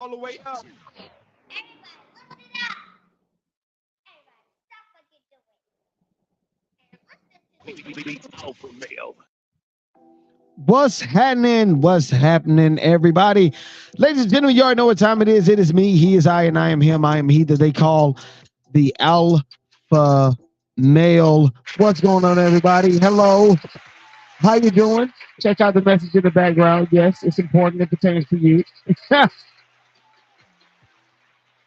all the way up. Alpha male. What's happening? What's happening, everybody? Ladies and gentlemen, you already know what time it is. It is me, he is I, and I am him. I am he that they call the Alpha Male. What's going on, everybody? Hello. How you doing? Check out the message in the background. Yes, it's important. It pertains to you.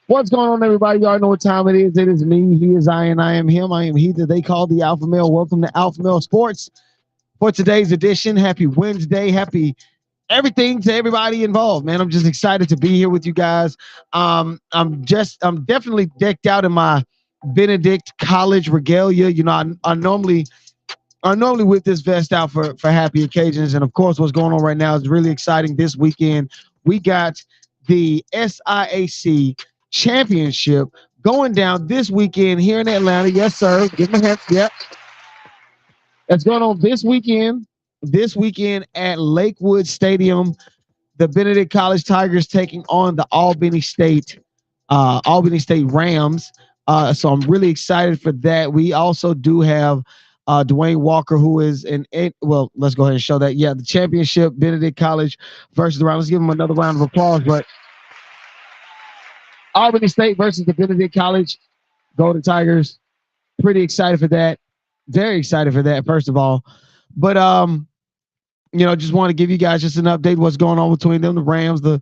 What's going on, everybody? Y'all know what time it is. It is me, he is I, and I am him. I am he that they call the Alpha Male. Welcome to AlphaMale Sports. For today's edition, happy Wednesday, happy everything to everybody involved, man. I'm just excited to be here with you guys. I'm definitely decked out in my Benedict College regalia. You know, I normally whip this vest out for happy occasions, and of course, what's going on right now is really exciting. This weekend, we got the SIAC championship going down this weekend here in Atlanta. Yes, sir. Give me a hand. Yep. That's going on this weekend. This weekend at Lakewood Stadium, the Benedict College Tigers taking on the Albany State Rams. So I'm really excited for that. We also do have Dwayne Walker, who is well, let's go ahead and show that. Yeah, the championship, Benedict College versus the Rams. Let's give him another round of applause. But Albany State versus the Benedict College Golden Tigers. Pretty excited for that. Very excited for that, first of all. But just want to give you guys just an update what's going on between them, the Rams, the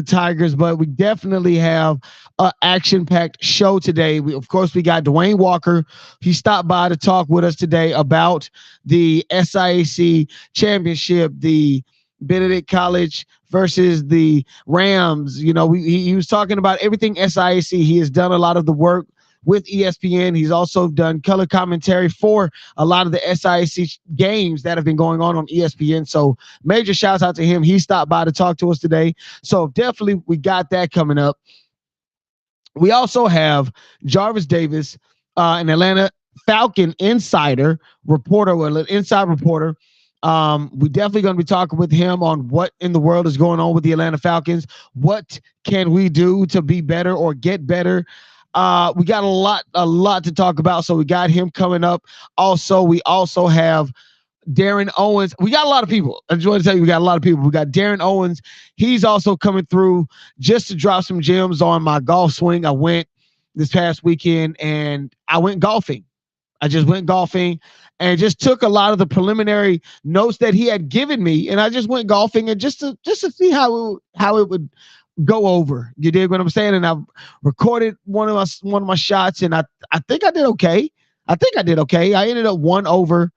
Tigers. But we definitely have an action-packed show today. Of course, we got Dwayne Walker. He stopped by to talk with us today about the SIAC championship, the Benedict College versus the Rams. You know, he was talking about everything SIAC. He has done a lot of the work with ESPN. He's also done color commentary for a lot of the SIAC games that have been going on ESPN. So major shouts out to him. He stopped by to talk to us today. So definitely we got that coming up. We also have Jarvis Davis, an Atlanta Falcon insider reporter, or an inside reporter. We definitely going to be talking with him on what in the world is going on with the Atlanta Falcons. What can we do to be better or get better? We got a lot to talk about. So we got him coming up. Also, we also have Darren Owens. We got a lot of people. I just want to tell you, we got a lot of people. We got Darren Owens. He's also coming through just to drop some gems on my golf swing. I went this past weekend and I went golfing. I just went golfing and just took a lot of the preliminary notes that he had given me, and I just went golfing and just to see how it would go over. You dig what I'm saying? And I've recorded one of my shots, and I think I did okay. I ended up 1 over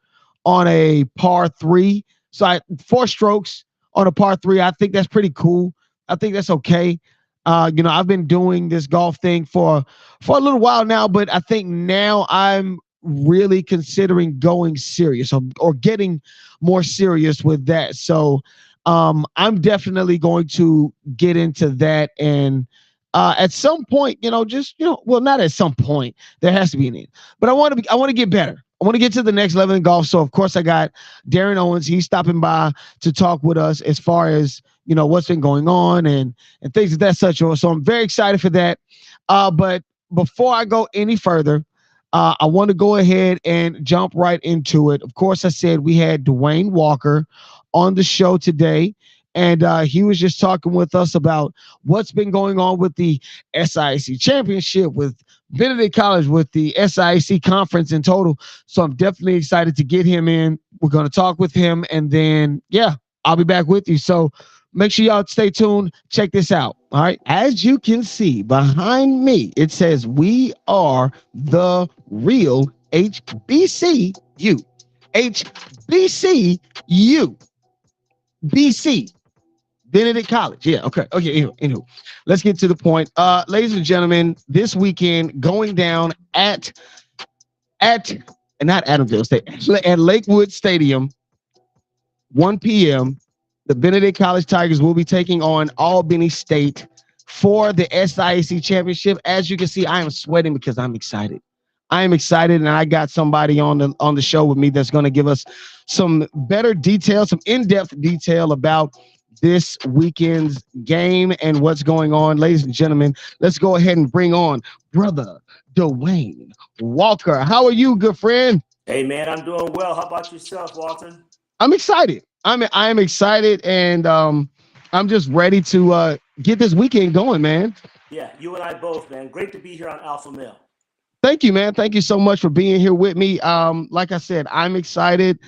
on a par 3. So I 4 strokes on a par 3. I think that's pretty cool. I think that's okay. I've been doing this golf thing for a little while now, but I think now I'm really considering going serious or getting more serious with that. So I'm definitely going to get into that, and at some point, well, not at some point, there has to be an end, but I want to get better. I want to get to the next level in golf. So of course I got Darren Owens. He's stopping by to talk with us as far as, what's been going on and things of that such. So I'm very excited for that. But before I go any further, I want to go ahead and jump right into it. Of course, I said we had Dwayne Walker on the show today, and he was just talking with us about what's been going on with the SIAC championship, with Benedict College, with the SIAC conference in total. So I'm definitely excited to get him in. We're going to talk with him, and then, I'll be back with you. So make sure y'all stay tuned. Check this out. All right. As you can see behind me, it says we are the real HBCU. HBCU. BC. Benedict College. Yeah. Okay. Anyway, let's get to the point. Ladies and gentlemen, this weekend going down at not Adamsville State, at Lakewood Stadium, 1 p.m. The Benedict College Tigers will be taking on Albany State for the SIAC championship. As you can see, I am sweating because I'm excited. I am excited, and I got somebody on the show with me that's going to give us some better detail, some in-depth detail about this weekend's game and what's going on. Ladies and gentlemen, let's go ahead and bring on brother Dwayne Walker. How are you, good friend? Hey man, I'm doing well. How about yourself, Walton? I'm excited. I'm excited, and I'm just ready to get this weekend going, man. Yeah, you and I both, man. Great to be here on Alpha Male. Thank you, man. Thank you so much for being here with me. Like I said, I'm excited,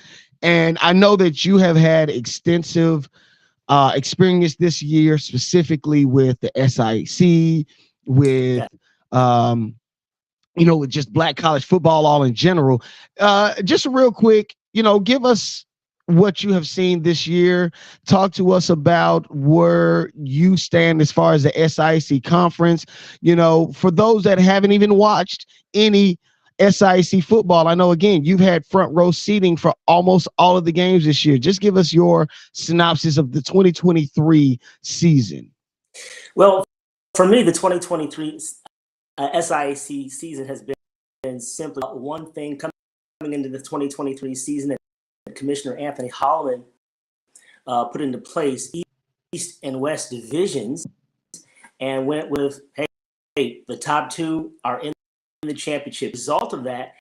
and I know that you have had extensive experience this year, specifically with the SIAC, with Yeah. um, with just black college football all in general. Just real quick, give us what you have seen this year. Talk to us about where you stand as far as the SIC conference. For those that haven't even watched any SIC football, I know again you've had front row seating for almost all of the games this year. Just give us your synopsis of the 2023 season. Well, for me, the 2023 SIAC season has been simply one thing coming into the 2023 season that Commissioner Anthony Holloman put into place, East and West divisions, and went with, hey, the top two are in the championship. As a result of that,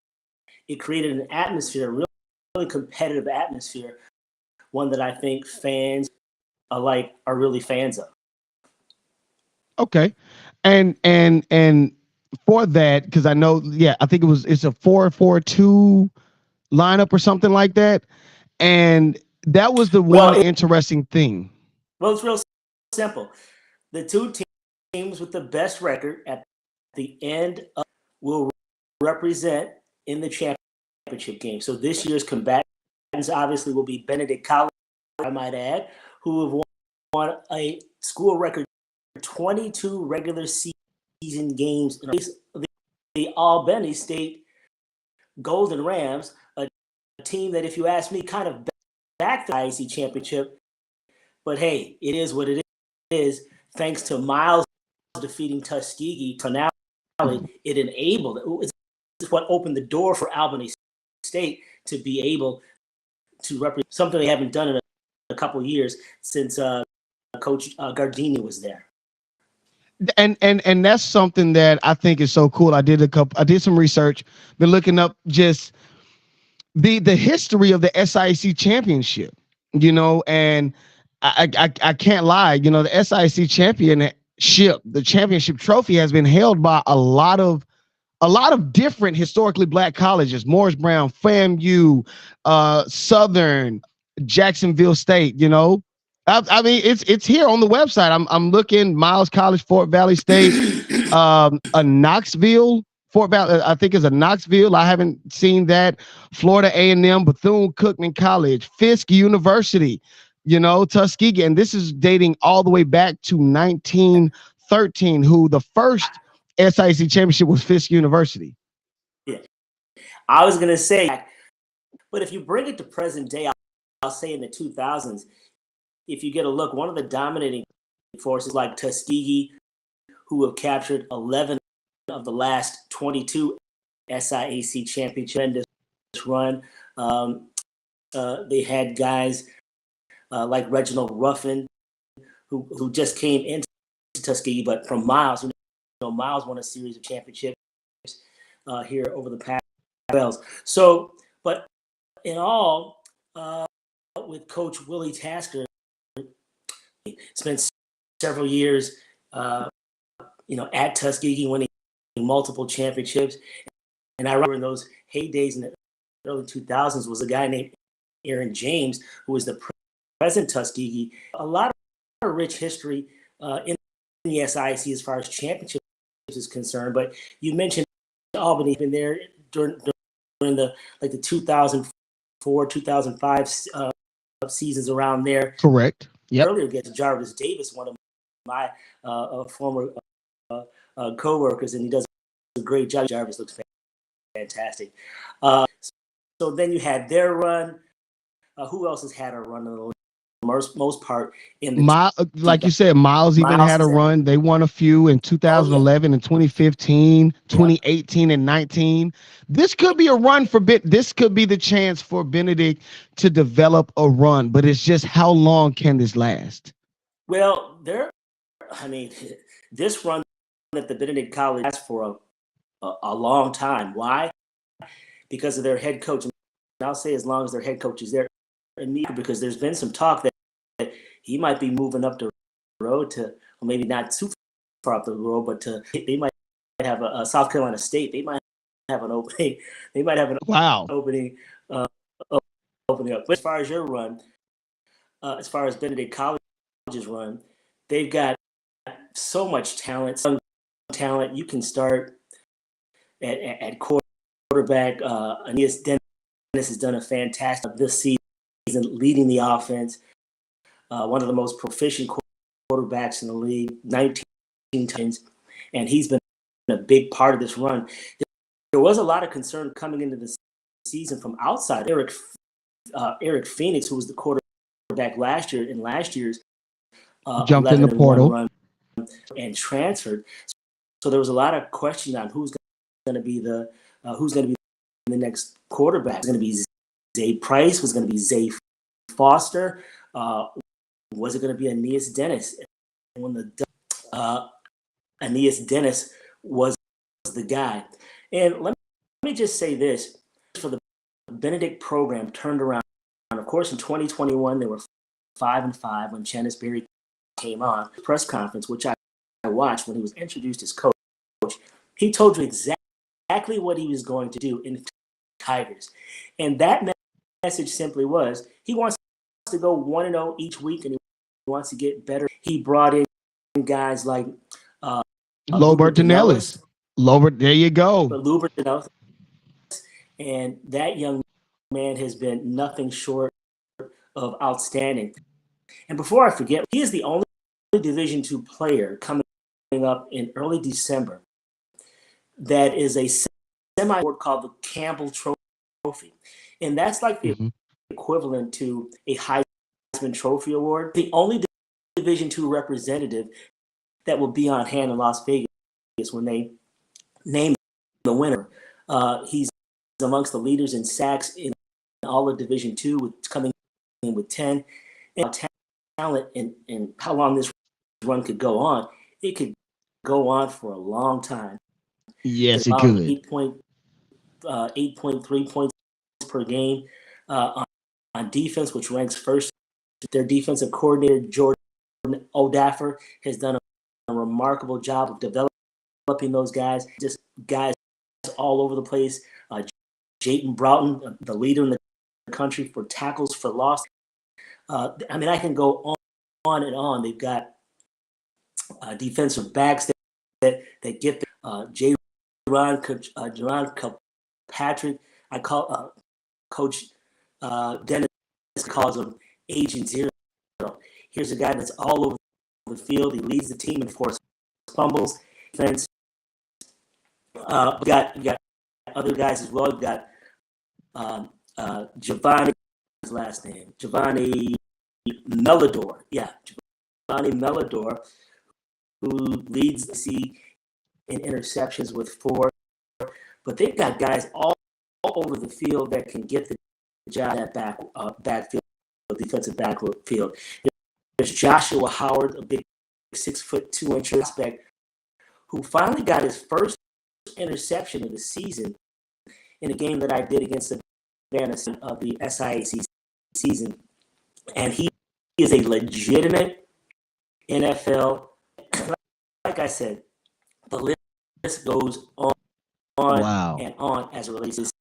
it created an atmosphere, a really competitive atmosphere, one that I think fans alike are really fans of. Okay. And for that, because I know, yeah, I think it's a 4-4-2 lineup or something like that. And that was the one interesting thing. Well, it's real simple. The two teams with the best record at the end will represent in the championship game. So this year's combatants obviously will be Benedict College, I might add, who have won a school record 22 regular season games. The Albany State Golden Rams, a team that, if you ask me, kind of backed the IAC championship. But hey, it is what it is. Thanks to Miles defeating Tuskegee, it enabled. It's what opened the door for Albany State to be able to represent something they haven't done in a couple of years since Coach Gardini was there. And that's something that I think is so cool. I did some research, been looking up just the history of the SIC championship, and I can't lie, the SIC championship, the championship trophy has been held by a lot of different historically black colleges: Morris Brown, FAMU, Southern, Jacksonville State. I mean, it's here on the website. I'm looking: Miles College, Fort Valley State, a Knoxville, Fort Valley. I think it's a Knoxville. I haven't seen that. Florida A&M, Bethune-Cookman College, Fisk University. Tuskegee, and this is dating all the way back to 1913. Who the first SIC championship was Fisk University. Yeah, I was gonna say, but if you bring it to present day, I'll say in the 2000s, if you get a look, one of the dominating forces like Tuskegee, who have captured 11 of the last 22 SIAC championship run. They had guys like Reginald Ruffin, who just came into Tuskegee, but from Miles. Miles won a series of championships here over the past bells. So, but in all, with Coach Willie Tasker, spent several years, at Tuskegee, winning multiple championships. And I remember in those heydays in the early 2000s was a guy named Aaron James, who was the present Tuskegee. A lot of rich history in the SIC as far as championships is concerned. But you mentioned Albany, been there during the 2004, 2005 seasons around there. Correct. Yep. Earlier against Jarvis Davis, one of my former co-workers, and he does a great job. Jarvis looks fantastic. So then you had their run. Who else has had a run in the most part in the Like you said, Miles even had a run. They won a few in 2011 and 2015, 2018 and 19. This could be a run for This could be the chance for Benedict to develop a run, but it's just how long can this last? Well, this run at the Benedict College lasts for a long time. Why? Because of their head coach. And I'll say as long as their head coach is there, because there's been some talk that he might be moving up the road to, or maybe not too far up the road, but they might have a South Carolina State. They might have an opening. They might have an opening opening up. But as far as your run, as far as Benedict College's run, they've got so much talent. Some talent. You can start at quarterback. Aeneas Dennis has done a fantastic this season, leading the offense. One of the most proficient quarterbacks in the league, 19 times, and he's been a big part of this run. There was a lot of concern coming into the season from outside. Eric Phoenix, who was the quarterback last year, in last year's jumped in the portal run and transferred. So there was a lot of question on who's going to be the next quarterback. It's going to be Zay Price. Was going to be Zay Foster. Was it going to be Aeneas Dennis? And when Aeneas Dennis was the guy. And let me just say this: for the Benedict program turned around. Of course, in 2021 they were 5-5 when Chandis Berry came on the press conference, which I watched when he was introduced as coach. He told you exactly what he was going to do in the Tigers, and that message simply was he wants to go 1-0 each week, and he wants to get better. He brought in guys like Lobert Ellis. Lobert, there you go. Lobert Ellis, and that young man has been nothing short of outstanding. And before I forget, he is the only Division II player coming up in early December that is a semi-award called the Campbell Trophy. And that's like the equivalent to a Heisman Trophy award. The only Division II representative that will be on hand in Las Vegas when they name the winner. He's amongst the leaders in sacks in all of Division II, coming in with 10. And talent and how long this run could go on, it could go on for a long time. Yes, it could. 8.3 points per game on defense, which ranks first. Their defensive coordinator, Jordan O'Daffer, has done a remarkable job of developing those guys. Just guys all over the place. Jayton Broughton, the leader in the country for tackles for loss. I can go on and on. They've got defensive backs that get Ron Patrick. I call Coach Dennis calls him Agent Zero. Here's a guy that's all over the field. He leads the team in forced fumbles, defense. We got other guys as well. We've got Giovanni, his last name, Giovanni Melidor. Yeah, Giovanni Melidor, who leads the C in interceptions with 4. But they've got guys all over the field that can get the job at backfield, defensive backfield. There's Joshua Howard, a big 6'2" prospect, who finally got his first interception of the season in a game that I did against the Savannah of the SIAC season. And he is a legitimate NFL. Like I said, the list goes on and on as it relates to this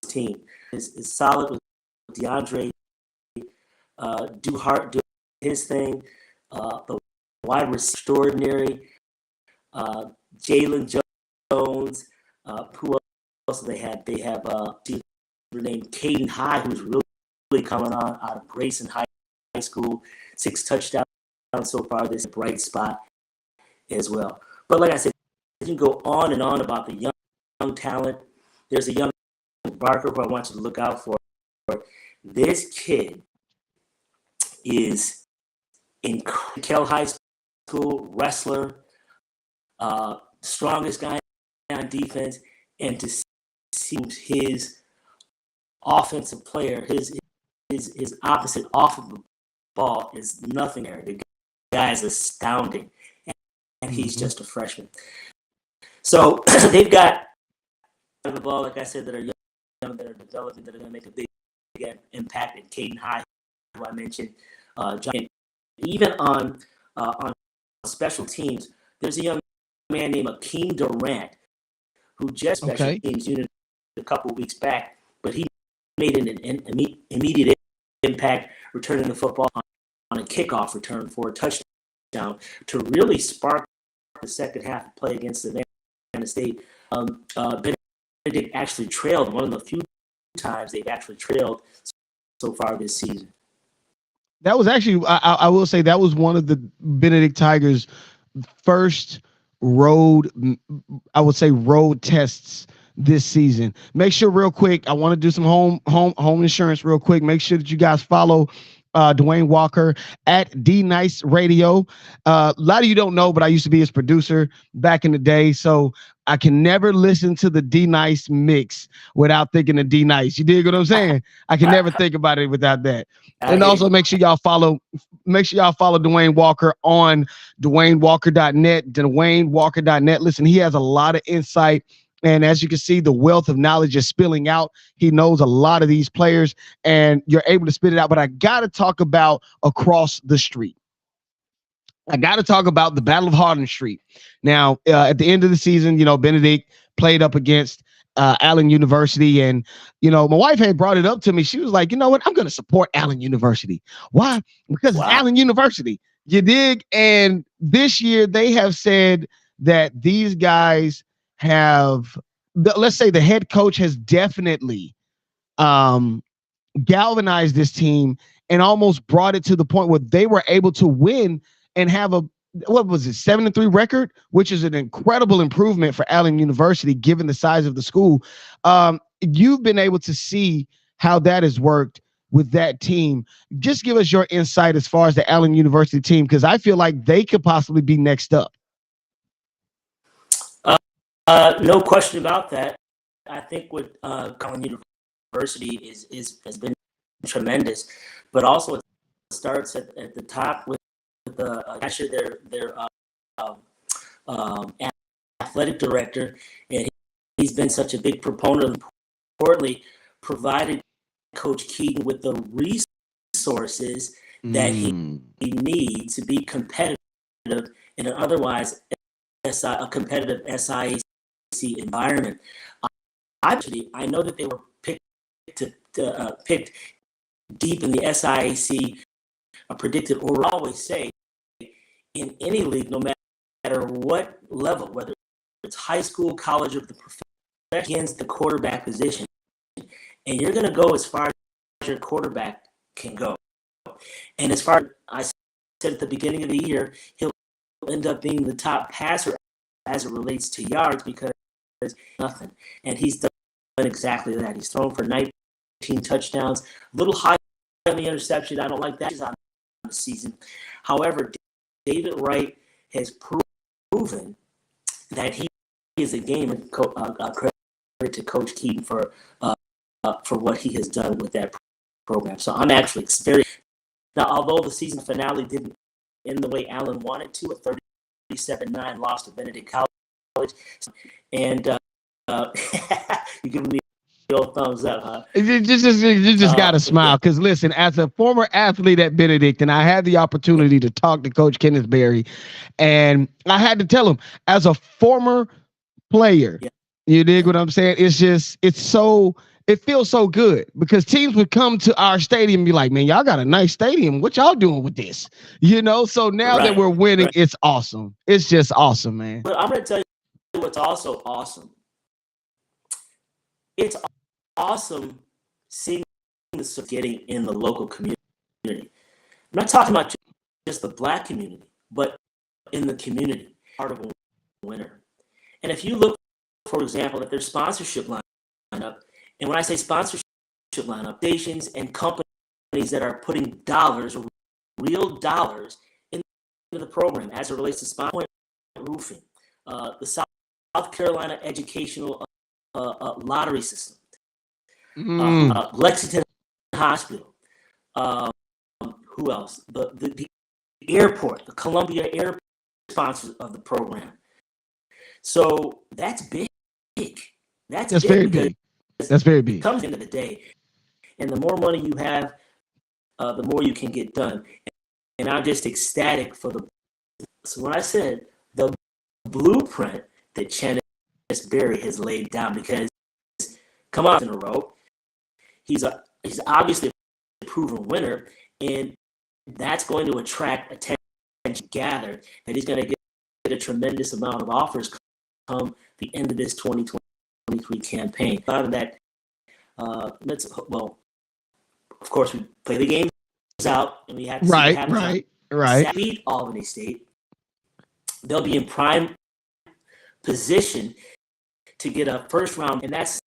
team. It's solid with DeAndre Duhart doing his thing. The wide receiver extraordinary. Jalen Jones. Who else do they have? They have named Caden High, who's really coming on out of Grayson High School. 6 touchdowns so far. This bright spot as well. But like I said, you can go on and on about the young talent. There's a young Barker who I want you to look out for. This kid is in Kell High School, wrestler, strongest guy on defense, and to see his offensive player, his opposite off of the ball is nothing there. The guy is astounding, and he's just a freshman. So they've got the ball, like I said, that are young, that are developing, that are going to make a big impact at Caden High, who I mentioned. John, even on special teams, there's a young man named Akeem Durant who just special teams unit a couple of weeks back, but he made an immediate impact returning the football on a kickoff return for a touchdown to really spark the second half of play against Atlanta State. Benedict actually trailed one of the few times they've actually trailed so far this season. That was actually, I will say, that was one of the Benedict Tigers' first road tests this season. Make sure real quick, I want to do some home insurance real quick. Make sure that you guys follow Dwayne Walker at D Nice Radio. A lot of you don't know, but I used to be his producer back in the day, so I can never listen to the D Nice mix without thinking of D Nice. You dig what I'm saying? I can never think about it without that. And also make sure y'all follow Dwayne Walker on DwayneWalker.net, DwayneWalker.net. Listen, he has a lot of insight. And as you can see, the wealth of knowledge is spilling out. He knows a lot of these players, and you're able to spit it out. But I got to talk about across the street. I got to talk about the Battle of Harden Street. Now, at the end of the season, Benedict played up against Allen University. And, my wife had brought it up to me. She was like, you know what? I'm going to support Allen University. Why? Because it's Allen University. You dig? And this year they have said that these guys have, let's say the head coach has definitely galvanized this team and almost brought it to the point where they were able to win and have a 7-3 record, which is an incredible improvement for Allen University given the size of the school. You've been able to see how that has worked with that team. Just give us your insight as far as the Allen University team, because I feel like they could possibly be next up. No question about that. I think what Allen University has been tremendous, but also it starts at the top with actually their athletic director, and he's been such a big proponent. Importantly, provided Coach Keaton with the resources that he needs to be competitive in an otherwise a competitive SIAC environment. I know that they were picked deep in the SIAC predicted order. I always say in any league, no matter what level, whether it's high school, college, or the professional, begins the quarterback position, and you're going to go as far as your quarterback can go. And as far as I said at the beginning of the year, he'll end up being the top passer as it relates to yards because nothing. And he's done exactly that. He's thrown for 19 touchdowns, a little high on the interception. I don't like that on the season. However, David Wright has proven that he is a game, and credit to Coach Keaton for what he has done with that program. So I'm actually very now. Although the season finale didn't end the way Allen wanted to, a 37-9 loss to Benedict College, and you give me the old thumbs up, huh? You just got to smile because listen, as a former athlete at Benedict, and I had the opportunity to talk to Coach Kenneth Berry, and I had to tell him as a former player, you dig what I'm saying? It feels so good because teams would come to our stadium and be like, man, y'all got a nice stadium. What y'all doing with this? So now that we're winning, it's awesome. It's just awesome, man. But I'm going to tell you what's also awesome. It's awesome seeing this getting in the local community. I'm not talking about just the Black community, but in the community, part of a winner. And if you look, for example, at their sponsorship lineup, and when I say sponsorship lineup, stations and companies that are putting dollars or real dollars into the program as it relates to Spine Point Roofing, the South Carolina Educational Lottery System, Lexington Hospital. Who else? The airport, the Columbia Airport sponsors of the program. So that's big. That's very big. That's very big. It comes into the day, and the more money you have, the more you can get done. And I'm just ecstatic for the. So when I said the blueprint that Chennis Berry has laid down, because come on in a row, he's obviously a proven winner, and that's going to attract attention gathered that he's going to get a tremendous amount of offers come the end of this 2023 campaign. Out of that, of course, we play the games out, and we have to see what happens. Right. Beat Albany State. They'll be in prime position to get a first round, and that's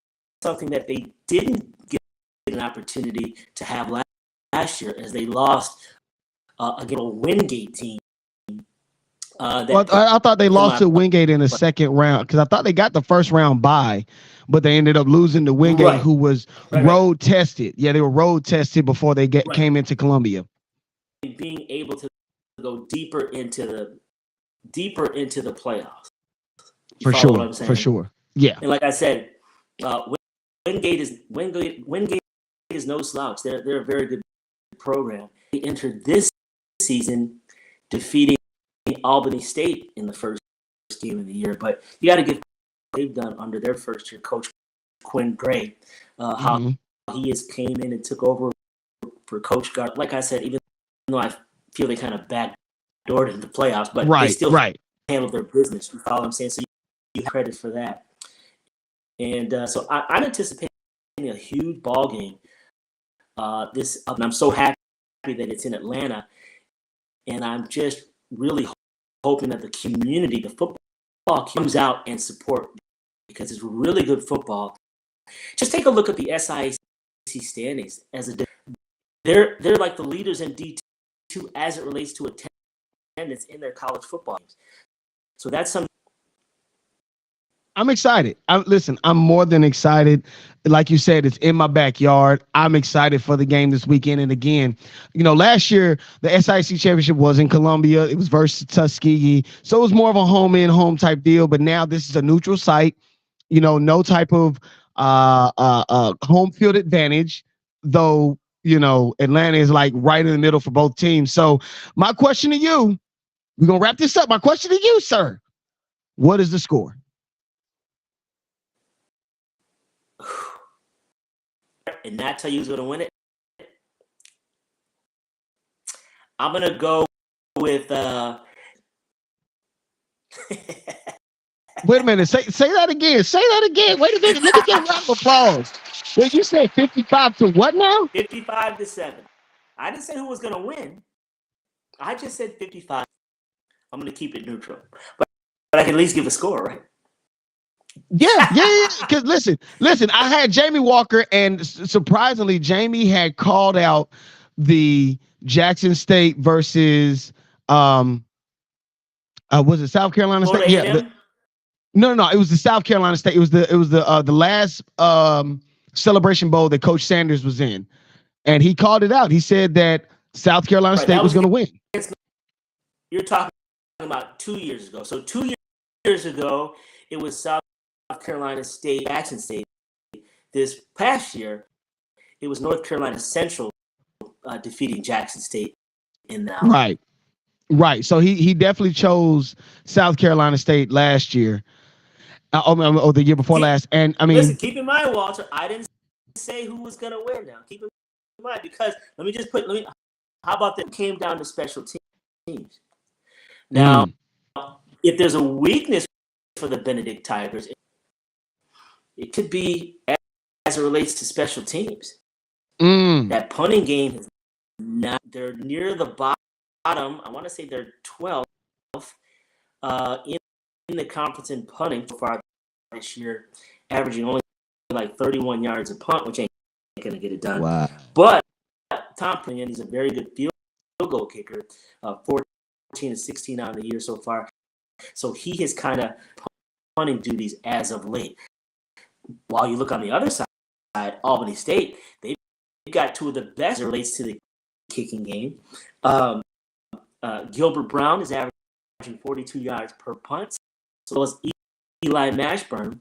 something that they didn't get an opportunity to have last year, as they lost against a Wingate team. I thought they lost to Wingate in the second round, because I thought they got the first round bye, but they ended up losing to Wingate, who was road tested. Yeah, they were road tested before they came into Columbia. Being able to go deeper into the playoffs. For sure. Yeah. And like I said, Wingate is no slouch. They're a very good program. They entered this season defeating Albany State in the first game of the year, but you got to give they've done under their first year coach Quinn Gray, how he has came in and took over for Coach Gard. Like I said, even though I feel they kind of backdoored in the playoffs, but they still handled their business. You follow what I'm saying? So you have credit for that. And so I'm anticipating a huge ball game. And I'm so happy that it's in Atlanta, and I'm just really hoping that the community, the football, comes out and support, because it's really good football. Just take a look at the SIAC standings. They're like the leaders in D2 as it relates to attendance in their college football games. So that's something. I'm excited. I'm more than excited. Like you said, it's in my backyard. I'm excited for the game this weekend. And again, last year, the SIC championship was in Columbia. It was versus Tuskegee. So it was more of a home type deal. But now this is a neutral site, no type of home field advantage, though, Atlanta is like right in the middle for both teams. So my question to you, we're going to wrap this up. My question to you, sir, what is the score? And not tell you who's going to win it. I'm going to go with. Wait a minute. Say that again. Say that again. Wait a minute. Let me get a round of applause. Did you say 55 to what now? 55-7. I didn't say who was going to win. I just said 55. I'm going to keep it neutral. But I can at least give a score, right? Yeah. Because listen, I had Jamie Walker, and surprisingly, Jamie had called out the Jackson State versus was it South Carolina State? Yeah. No. It was the South Carolina State. It was the last Celebration Bowl that Coach Sanders was in, and he called it out. He said that South Carolina State was going to win. You're talking about 2 years ago. So 2 years ago, it was South Carolina State, Jackson State. This past year, it was North Carolina Central defeating Jackson State in that. Right. So he definitely chose South Carolina State last year, or the year before last. And I mean, listen, keep in mind, Walter, I didn't say who was going to win. Now, keep in mind, because how about that came down to special teams? Now, if there's a weakness for the Benedict Tigers, it could be as it relates to special teams. That punting game is not. They're near the bottom. I want to say they're 12th in the conference in punting so far this year, averaging only like 31 yards a punt, which ain't going to get it done. Wow. But Tom Pinion, he's a very good field goal kicker, 14 and 16 on the year so far. So he has kind of punting duties as of late. While you look on the other side, Albany State, they've got two of the best as it relates to the kicking game. Gilbert Brown is averaging 42 yards per punt. So is Eli Mashburn,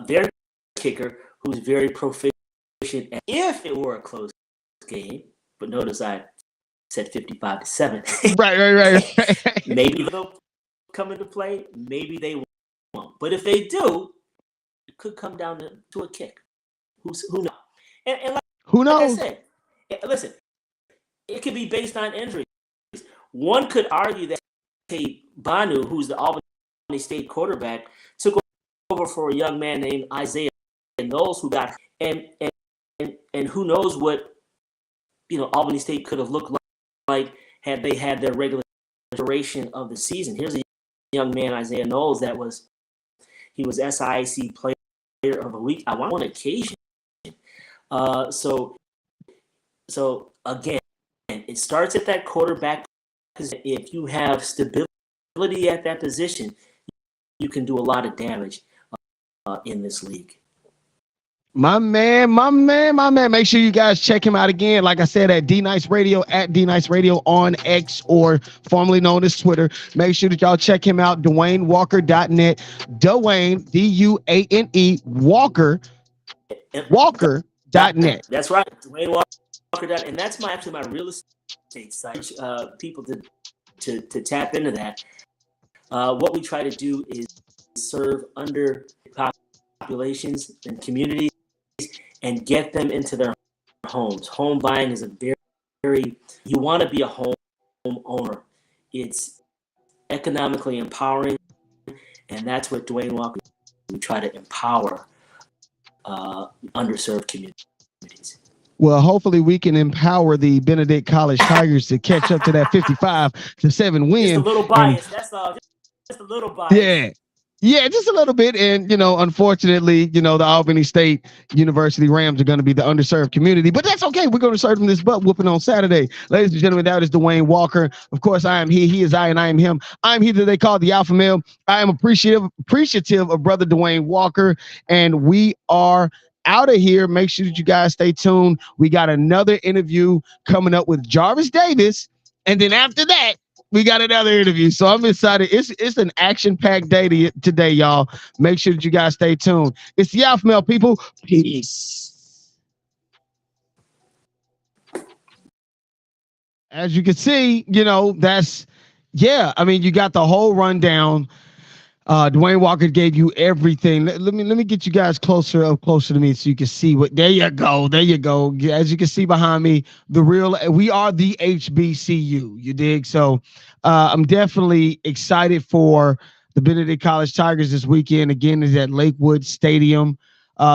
their kicker, who's very proficient. And if it were a close game, but notice I said 55-7. Right. Maybe they'll come into play. Maybe they won't. But if they do, it could come down to a kick. Who knows? And who knows? Like I said, listen, it could be based on injuries. One could argue that Banu, who's the Albany State quarterback, took over for a young man named Isaiah Knowles, who got and who knows what Albany State could have looked like had they had their regular duration of the season. Here's a young man, Isaiah Knowles, he was SIAC Player of the Week on one occasion. So again, it starts at that quarterback position. If you have stability at that position, you can do a lot of damage in this league. My man. Make sure you guys check him out again. Like I said, at D Nice Radio, at D Nice Radio on X, or formerly known as Twitter. Make sure that y'all check him out. DwayneWalker.net. Dwayne, DUANE, Walker.net. That's right. DwayneWalker.net. And that's actually my real estate site. People to tap into that. What we try to do is serve under populations and communities and get them into their homes. Home buying is a very you want to be a home owner. It's economically empowering, and that's what Dwayne Walker. We try to empower underserved communities. Well, hopefully we can empower the Benedict College Tigers to catch up to that 55-7 win. Just a little bias. That's all. Just a little bias. Yeah, just a little bit. And, unfortunately, the Albany State University Rams are going to be the underserved community. But that's okay. We're going to serve them this butt whooping on Saturday. Ladies and gentlemen, that is Dwayne Walker. Of course, I am he is I, and I am him. I'm he that they call the Alpha Male. I am appreciative of brother Dwayne Walker. And we are out of here. Make sure that you guys stay tuned. We got another interview coming up with Jarvis Davis. And then after that, we got another interview. So I'm excited. It's an action-packed day today, y'all. Make sure that you guys stay tuned. It's the Alpha Male, people. Peace. As you can see, you got the whole rundown. Dwayne Walker gave you everything. Let me get you guys closer to me so you can see what. There you go. As you can see behind me, we are the HBCU. You dig? So I'm definitely excited for the Benedict College Tigers this weekend. Again, is at Lakewood Stadium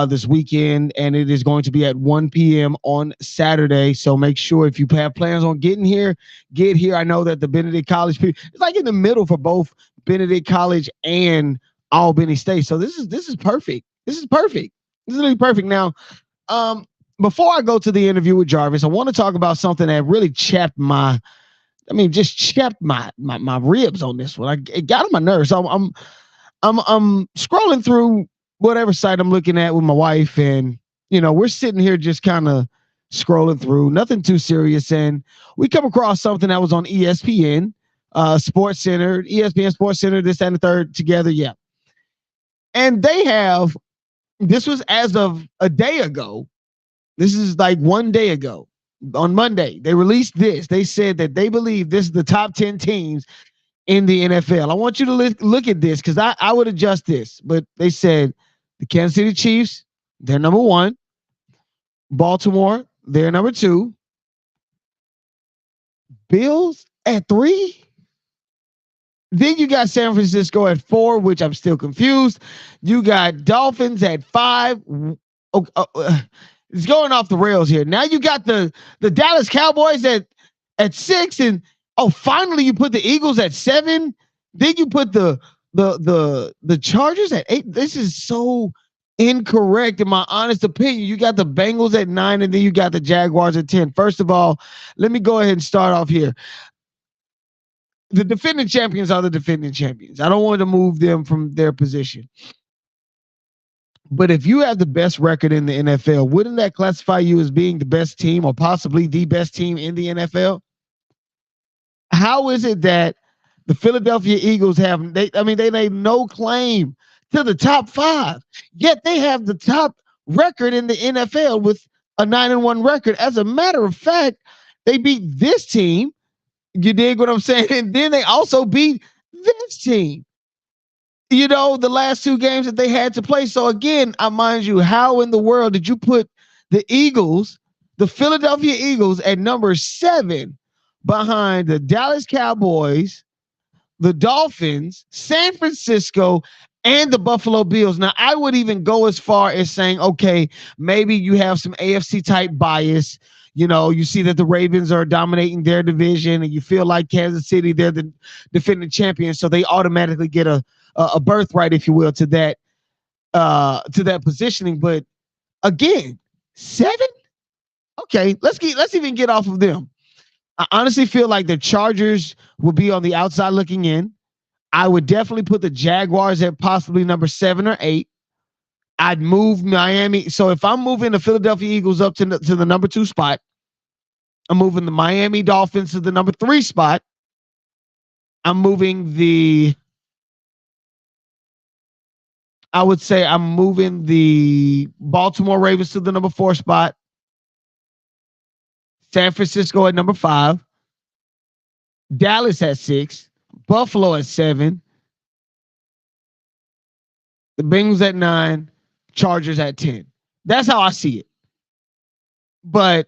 this weekend, and it is going to be at 1 p.m. on Saturday. So make sure if you have plans on getting here, get here. I know that the Benedict College people, it's like in the middle for both Benedict College and Albany State. So this is perfect. This is really perfect. Now, before I go to the interview with Jarvis, I want to talk about something that really chapped my ribs on this one. It got on my nerves. I'm scrolling through whatever site I'm looking at with my wife, and we're sitting here just kind of scrolling through, nothing too serious, and we come across something that was on ESPN. Sports Center, ESPN Sports Center, this and the third together. Yeah. And this was as of a day ago. This is like 1 day ago on Monday. They released this. They said that they believe this is the top 10 teams in the NFL. I want you to look at this because I would adjust this, but they said the Kansas City Chiefs, they're number 1. Baltimore, they're number 2. Bills at 3. Then you got San Francisco at 4, which I'm still confused. You got Dolphins at 5. It's going off the rails here. Now you got the Dallas Cowboys at 6, and finally you put the Eagles at 7. Then you put the Chargers at 8. This is so Incorrect, in my honest opinion. You got the Bengals at 9, and then you got the Jaguars at 10. First of all, let me go ahead and start off here. The defending champions are the defending champions. I don't want to move them from their position. But if you have the best record in the NFL, wouldn't that classify you as being the best team or possibly the best team in the NFL? How is it that the Philadelphia Eagles have they laid no claim to the top 5, yet they have the top record in the NFL with a 9-1 record. As a matter of fact, they beat this team. You dig what I'm saying? And then they also beat this team. The last 2 games that they had to play. So again, I mind you, how in the world did you put the Eagles, the Philadelphia Eagles, at number 7 behind the Dallas Cowboys, the Dolphins, San Francisco, and the Buffalo Bills? Now, I would even go as far as saying, okay, maybe you have some AFC type bias. You see that the Ravens are dominating their division, and you feel like Kansas City, they're the defending champions, so they automatically get a birthright, if you will, to that positioning. But again, 7. Okay, let's even get off of them. I honestly feel like the Chargers will be on the outside looking in. I would definitely put the Jaguars at possibly number 7 or 8. I'd move Miami. So if I'm moving the Philadelphia Eagles up to the number 2 spot, I'm moving the Miami Dolphins to the number 3 spot. I'm moving I would say I'm moving the Baltimore Ravens to the number 4 spot. San Francisco at number 5. Dallas at 6. Buffalo at 7. The Bengals at 9. Chargers at 10. That's how I see it. But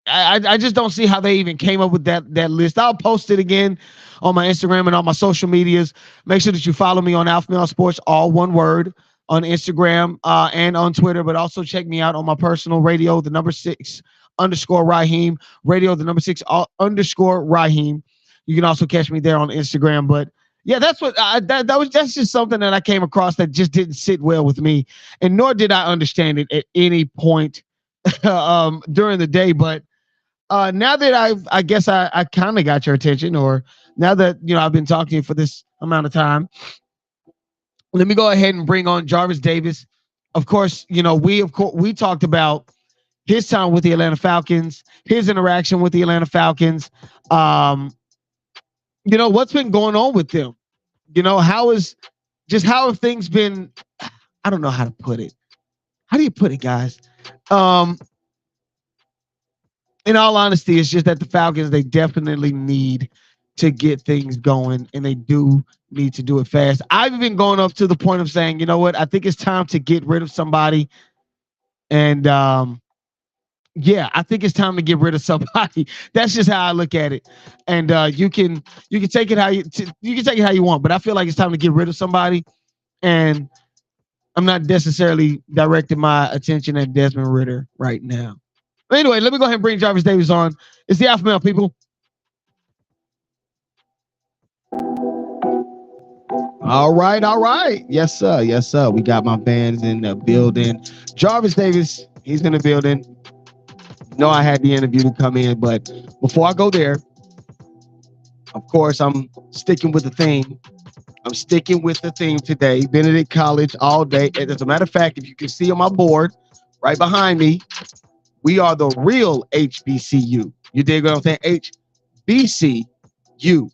I just don't see how they even came up with that list. I'll post it again on my Instagram and on my social medias. Make sure that you follow me on AlphaMale Sports, all one word, on Instagram and on Twitter. But also check me out on my personal radio, the number 6 _ Raheem radio, the number 6 _ Raheem. You can also catch me there on Instagram. But yeah, that's what that's just something that I came across that just didn't sit well with me, and nor did I understand it at any point during the day. But now that I guess I kind of got your attention, or now that I've been talking to you for this amount of time, let me go ahead and bring on Jarvis Davis. Of course, we talked about his time with the Atlanta Falcons, his interaction with the Atlanta Falcons. What's been going on with them? How have things been? I don't know how to put it. How do you put it, guys? In all honesty, it's just that the Falcons, they definitely need to get things going, and they do need to do it fast. I've even gone up to the point of saying, you know what? I think it's time to get rid of somebody. And yeah, I think it's time to get rid of somebody. That's just how I look at it. And you can take it how you can take it how you want, but I feel like it's time to get rid of somebody. And I'm not necessarily directing my attention at Desmond Ridder right now. But anyway, let me go ahead and bring Jarvis Davis on. It's the Alpha Male, people. All right. Yes, sir. We got my fans in the building. Jarvis Davis, he's in the building. No, I had the interview to come in, but before I go there, of course, I'm sticking with the theme. I'm sticking with the theme today. Benedict College all day. As a matter of fact, if you can see on my board right behind me, we are the real HBCU. You dig what I'm saying? HBCU.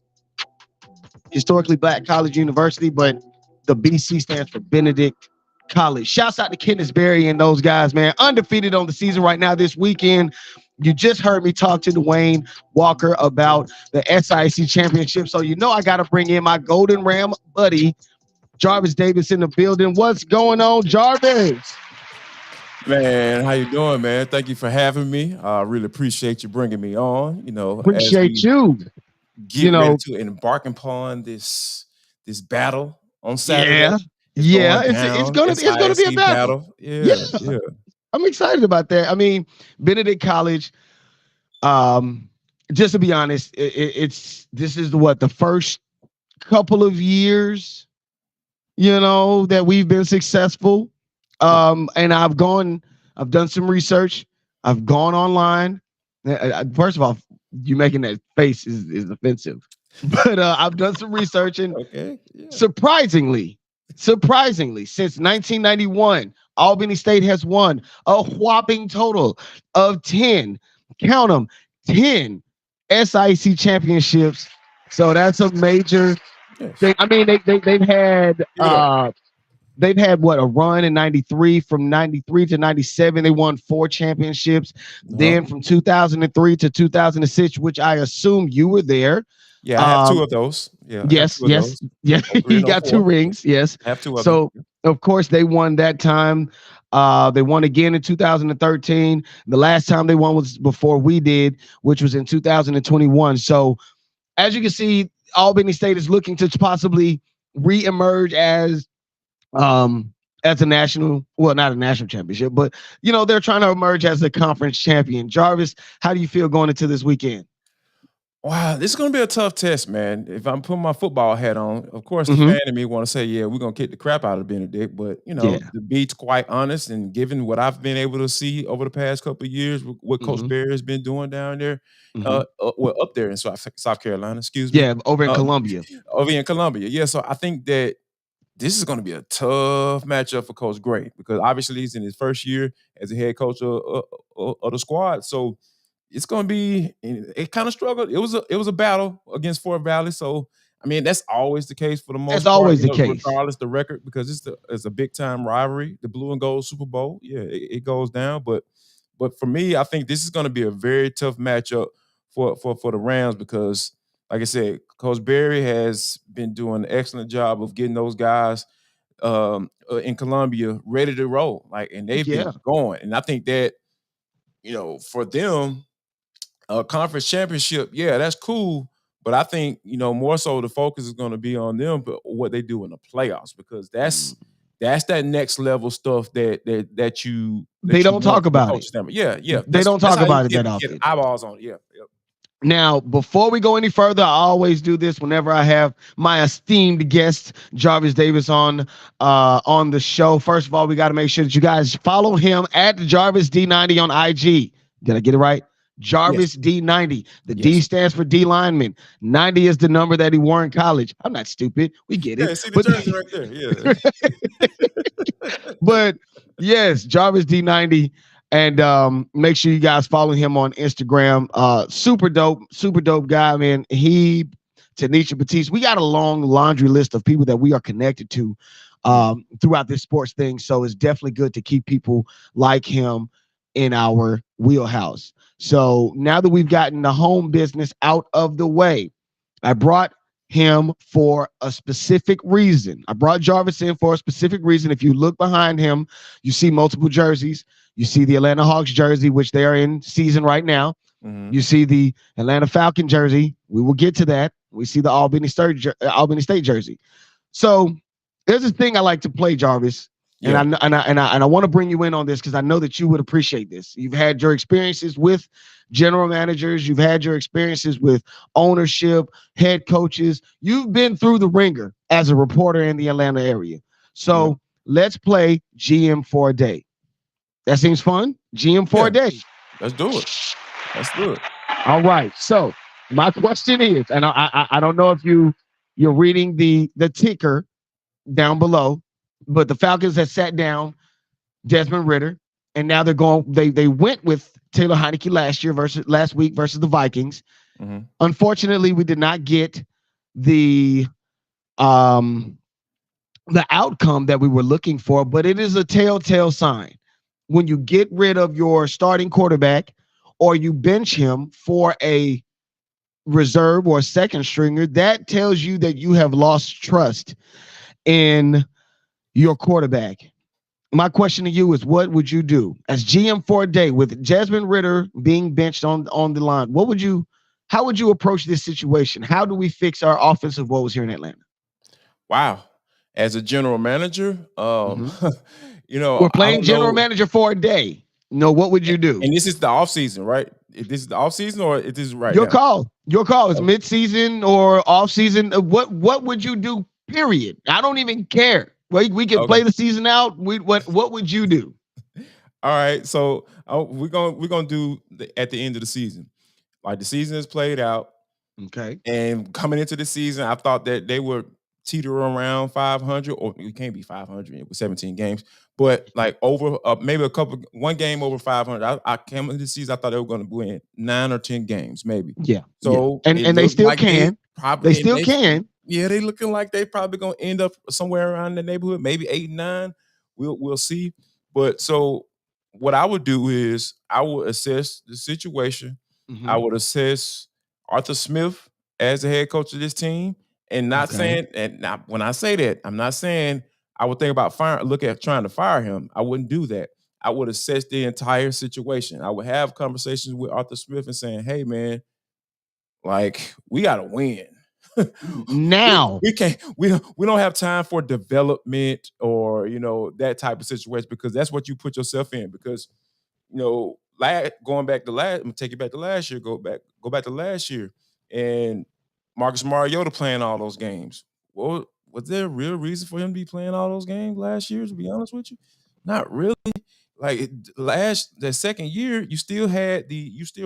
Historically Black College University, but the BC stands for Benedict College. Shouts out to Kenneth Berry and those guys, man. Undefeated on the season right now this weekend. You just heard me talk to Dwayne Walker about the SIC championship. So I got to bring in my Golden Ram buddy, Jarvis Davis, in the building. What's going on, Jarvis? Man, how you doing, man? Thank you for having me. I really appreciate you bringing me on. Appreciate you. Get ready to embark upon this battle on Saturday. It's gonna be a battle. Yeah. I'm excited about that. I mean, Benedict College. Just to be honest, this is the first couple of years, that we've been successful. And I've done some research. I've gone online. First of all, you making that face is offensive. But I've done some research, and Okay. Yeah. surprisingly, since 1991, Albany State has won a whopping total of 10, count them, 10 SIC championships. So that's a major Yes. thing. I mean, Give it up. they've had what, a run in 93. From 93 to 97 they won 4 championships. Uh-huh. Then from 2003 to 2006, which I assume you were there. Yeah, I have two um of those. Yeah, I got yes, two of yes, those. yeah. Oh three He and oh got two four. rings, yes. I have two of them. So of course they won that time. They won again in 2013. The last time they won was before we did, which was in 2021. So as you can see, Albany State is looking to possibly re-emerge as a national, well, not a national championship, but they're trying to emerge as a conference champion. Jarvis, how do you feel going into this weekend? Wow, this is gonna be a tough test, man. If I'm putting my football hat on, of course, the Mm-hmm. fan in me want to say, "Yeah, we're gonna kick the crap out of Benedict." But Yeah. to be quite honest, and given what I've been able to see over the past couple of years, what Coach Mm-hmm. Berry has been doing down there, Mm-hmm. well, up there in South Carolina, excuse me, Yeah, over in uh, Columbia. over in Columbia. Yeah, so I think that this is going to be a tough matchup for Coach Gray because obviously he's in his first year as a head coach of the squad. So it's going to be, it kind of struggled. It was a battle against Fort Valley. So I mean that's always the case for the That's most part, always the case. regardless the record, because it's a big time rivalry, the blue and gold Super Bowl. Yeah, it goes down, but for me, I think this is going to be a very tough matchup for the Rams because, like I said, Coach Berry has been doing an excellent job of getting those guys in Columbia ready to roll, and they've Yeah. been going. And I think that for them, a conference championship, yeah, that's cool. But I think more so the focus is going to be on them, but what they do in the playoffs because Mm. that's that next level stuff that you They don't want talk from the about coach it. standpoint. Yeah, yeah, They don't that's talk how you about it that get often. eyeballs on it. Yeah, yeah. Now, before we go any further, I always do this whenever I have my esteemed guest Jarvis Davis on the show. First of all, we got to make sure that you guys follow him at Jarvis D90 on IG. Did I get it right? Yes, Jarvis D90. The D yes. stands for D lineman. 90 is the number that he wore in college. I'm not stupid. We get Yeah, it. see the But jersey right there. Yeah. but yes, Jarvis D90. And make sure you guys follow him on Instagram. Super dope guy, man. He, Tanisha Batiste. We got a long laundry list of people that we are connected to throughout this sports thing. So it's definitely good to keep people like him in our wheelhouse. So now that we've gotten the home business out of the way, I brought him for a specific reason. I brought Jarvis in for a specific reason. If you look behind him, you see multiple jerseys. You see the Atlanta Hawks jersey, which they are in season right now. Mhm. You see the Atlanta Falcon jersey. We will get to that. We see the Albany State jersey. So there's a thing I like to play, Jarvis, Yeah. and I want to bring you in on this because I know that you would appreciate this. You've had your experiences with general managers. You've had your experiences with ownership, head coaches. You've been through the ringer as a reporter in the Atlanta area. So Yeah. let's play GM for a day. That seems fun. GM for Yeah. a day. Let's do it. Let's do it. All right. So my question is, and I don't know if you're reading the ticker down below, but the Falcons have sat down Desmond Ridder, and now they're going. They went with Taylor Heineke last week versus the Vikings. Mhm. Unfortunately, we did not get the um the outcome that we were looking for, but it is a telltale sign when you get rid of your starting quarterback or you bench him for a reserve or a second stringer. That tells you that you have lost trust in your quarterback. My question to you is, what would you do as GM for a day with Desmond Ridder being benched on the line? How would you approach this situation? How do we fix our offensive woes here in Atlanta? Wow. As a general manager, Mhm. We're I playing don't general know. manager for a day. No, what would you do? And this is the off season, right? If this is the off season or if this is right Your now? call. Your call. It's Oh, mid-season or off-season. What would you do? Period. I don't even care. We can Okay. play the season out. What would you do? All right. So we're gonna do at the end of the season. Like the season is played out. Okay. And coming into the season, I thought that they would teeter around 500, or it can't be 500 with 17 games, but like over maybe one game over 500. I came into the season, I thought they were going to win 9 or 10 games, maybe. Yeah. So And it they looked still like they can. probably They still can. yeah, they looking like they probably gonna end up somewhere around the neighborhood, maybe 8 and 9. We'll see. But so what I would do is I would assess the situation. I Mhm. would assess Arthur Smith as the head coach of this team, and not Okay. saying, and now when I say that, I'm not saying I would think about look at trying to fire him. I wouldn't do that. I would assess the entire situation. I would have conversations with Arthur Smith and saying, "Hey, man, like we got to win." Now, We don't have time for development or that type of situation, because that's what you put yourself in. Because going back to last, I'm gonna take you back to last year. Go back to last year, and Marcus Mariota playing all those games. Well, was there a real reason for him to be playing all those games last year? To be honest with you, not really. Like the second year, you still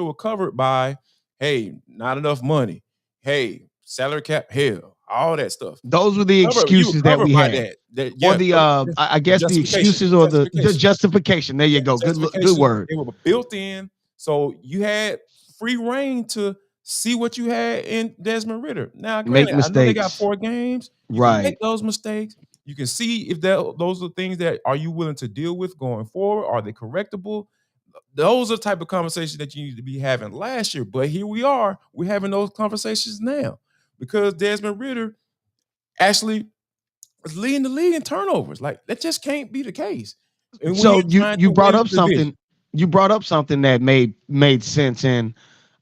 were covered by, hey, not enough money, hey, salary cap, hell, all that stuff. those were the You were excuses that covered we by had, that. That or yeah, the I the guess the justification, excuses, the or the justification. justification. There you Yeah, go. the Good justification, word. they were built in, so you had free reign to see what you had in Desmond Ridder. Now, Make granted, I know they got mistakes. 4 games. You can make Right. those mistakes. You can see if those are things that are you willing to deal with going forward. Are they correctable? Those are the type of conversations that you need to be having last year. But here we are. We're having those conversations now because Desmond Ridder actually is leading the league in turnovers. Like that just can't be the case. And when So you're you trying you to brought win up the division. something. You brought up something that made sense. And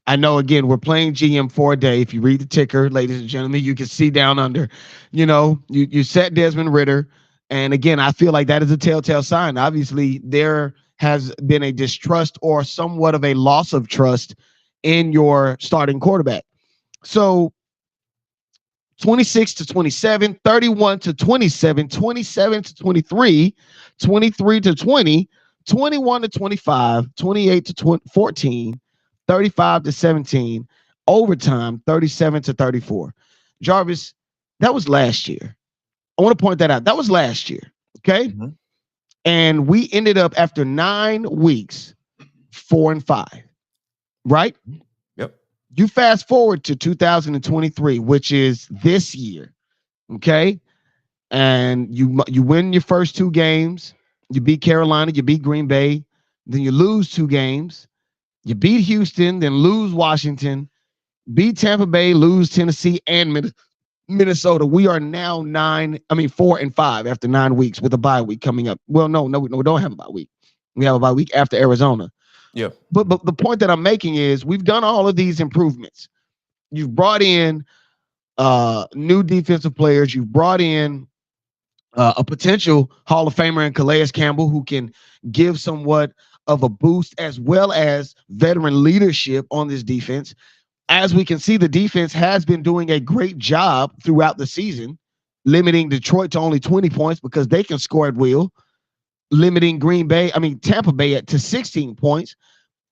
I know, again, we're playing GM for a day. If you read the ticker, ladies and gentlemen, you can see down under. You set Desmond Ridder, and again, I feel like that is a telltale sign. Obviously, there has been a distrust or somewhat of a loss of trust in your starting quarterback. So 26 to 27, 31 to 27, 27 to 23, 23 to 20, 21 to 25, 28 to 14, 35 to 17, overtime 37 to 34. Jarvis, that was last year. I want to point that out. That was last year. Okay. Mhm. And we ended up after 9 weeks, 4-5, right? Yep. You fast forward to 2023, which is this year. Okay. And you win your first 2 games. You beat Carolina, you beat Green Bay, then you lose 2 games. You beat Houston, then lose Washington, beat Tampa Bay, lose Tennessee and Minnesota. We are now 4-5 after 9 weeks with a bye week coming up. Well, no, we don't have a bye week. We have a bye week after Arizona. Yeah. But the point that I'm making is we've done all of these improvements. You've brought in new defensive players. You've brought in a potential Hall of Famer in Calais Campbell, who can give somewhat of a boost, as well as veteran leadership on this defense. As we can see, the defense has been doing a great job throughout the season, limiting Detroit to only 20 points because they can score at will, limiting Tampa Bay to 16 points.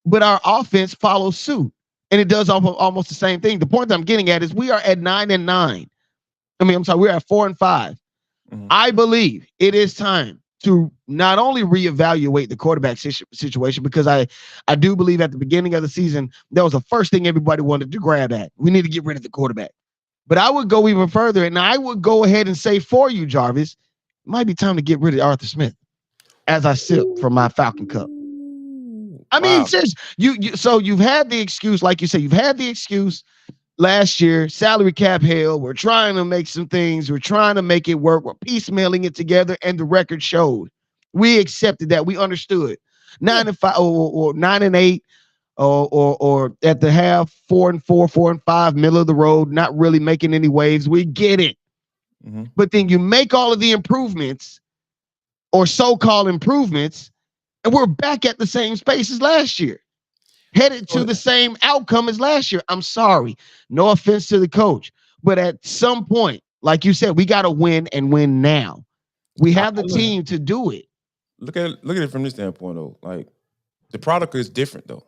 But our offense follows suit, and it does almost the same thing. The point that I'm getting at is we are at 9-9. We're at 4-5. Mhm. I believe it is time to not only reevaluate the quarterback situation, because I do believe at the beginning of the season, that was the first thing everybody wanted to grab at. We need to get rid of the quarterback. But I would go even further, and I would go ahead and say for you, Jarvis, it might be time to get rid of Arthur Smith as I sip from my Falcon cup. Wow. Seriously, so you've had the excuse, like you said, you've had the excuse last year, salary cap hell. We're trying to make some things. We're trying to make it work. We're piecemealing it together, and the record showed. We accepted that. We understood. 9-5 or 9-8, or at the half 4-4, 4-5, middle of the road, not really making any waves. We get it. Mm-hmm. But then you make all of the improvements, or so-called improvements, and we're back at the same space as last year, headed to the same outcome as last year. I'm sorry. No offense to the coach. But at some point, like you said, we got to win, and win now. We have the team to do it. Look at it from this standpoint though. Like the product is different though.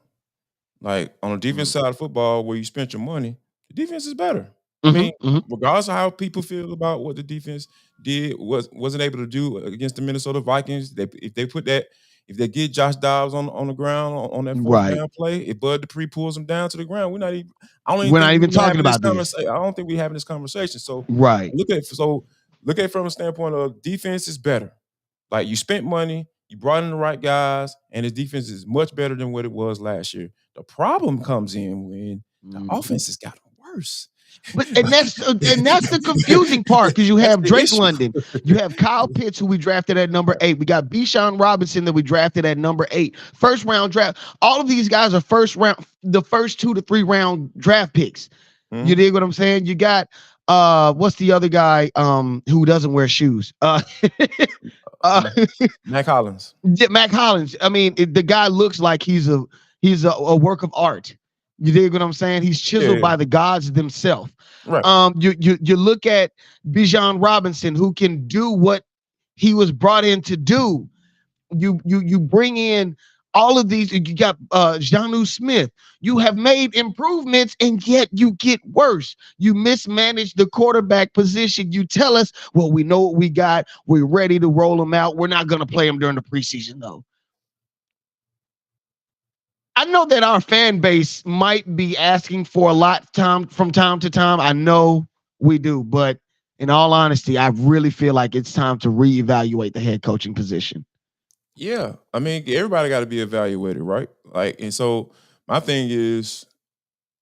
Like on the defense side of football, where you spent your money, the defense is better. I mean, regardless of how people feel about what the defense wasn't able to do against the Minnesota Vikings, if they get Josh Dobbs on the ground on that fourth down play, if Bud Dupree pulls him down to the ground, we're not even talking about this. I don't think we're having this conversation. So look at it from a standpoint of defense is better. Like you spent money, you brought in the right guys, and his defense is much better than what it was last year. The problem comes in when the offense has gotten worse. And that's the confusing part, because you have Drake London, you have Kyle Pitts, who we drafted at number 8. We got Bijan Robinson that we drafted at number 8. First round draft. All of these guys are the first 2 to 3 round draft picks. You dig what I'm saying? You got what's the other guy who doesn't wear shoes? Mac Hollins. Yeah, Mac Hollins. I mean, the guy looks like he's a work of art. You dig what I'm saying? He's chiseled by the gods themselves. Right. You look at Bijan Robinson, who can do what he was brought in to do. You bring in all of these. You got Jonnu Smith. You have made improvements, and yet you get worse. You mismanage the quarterback position. You tell us, well, we know what we got. We're ready to roll them out. We're not going to play them during the preseason, though. I know that our fan base might be asking for a lot from time to time. I know we do, but in all honesty, I really feel like it's time to reevaluate the head coaching position. Yeah, I mean, everybody got to be evaluated, right? Like, and so my thing is,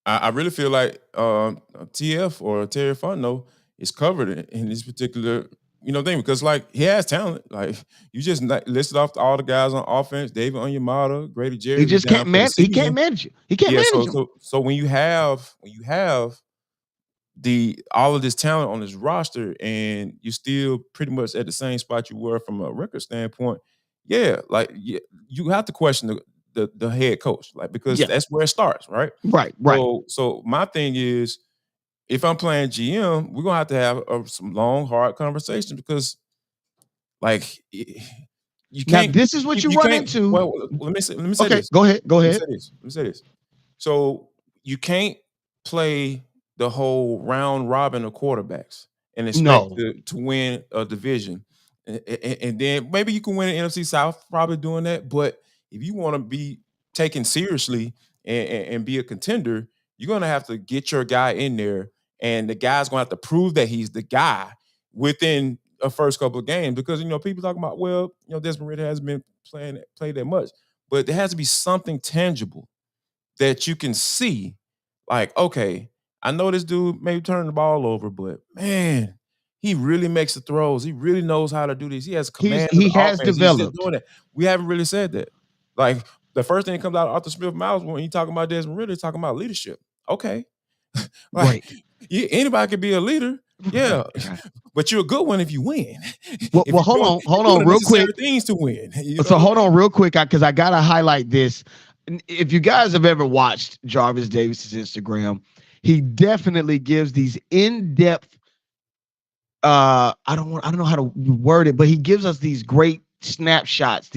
I really feel like TF or Terry Fontenot is covered in this particular thing, because like he has talent. Like you just listed off all the guys on offense: David Onyemata, Grady Jarrett. He just can't manage. He can't manage you. He can't manage you. So when you have all of this talent on this roster, and you're still pretty much at the same spot you were from a record standpoint, you have to question the head coach, like, because that's where it starts, right? Right. So my thing is, if I'm playing GM, we're gonna have to have some long, hard conversations, because, like, you can't. Now, this is what you run into. Well, let me say this. Go ahead. Let me say this. So you can't play the whole round robin of quarterbacks and expect to win a division, and then maybe you can win an NFC South, probably doing that. But if you want to be taken seriously and be a contender, you're gonna have to get your guy in there. And the guy's going to have to prove that he's the guy within a first couple of games, because, people talking about, well, Desmond Ridder hasn't been played that much, but there has to be something tangible that you can see. Like, okay, I know this dude may turn the ball over, but man, he really makes the throws. He really knows how to do this. He has command. He has developed. He's just doing that. We haven't really said that. Like, the first thing that comes out of Arthur Smith's mouth when he talking about Desmond Ridder, talking about leadership. Okay. Anybody could be a leader, but you're a good one if you win. Well, hold on, real quick. Things to win. So hold on, real quick, because I gotta highlight this. If you guys have ever watched Jarvis Davis's Instagram, he definitely gives these in-depth. I don't know how to word it, but he gives us these great snapshots.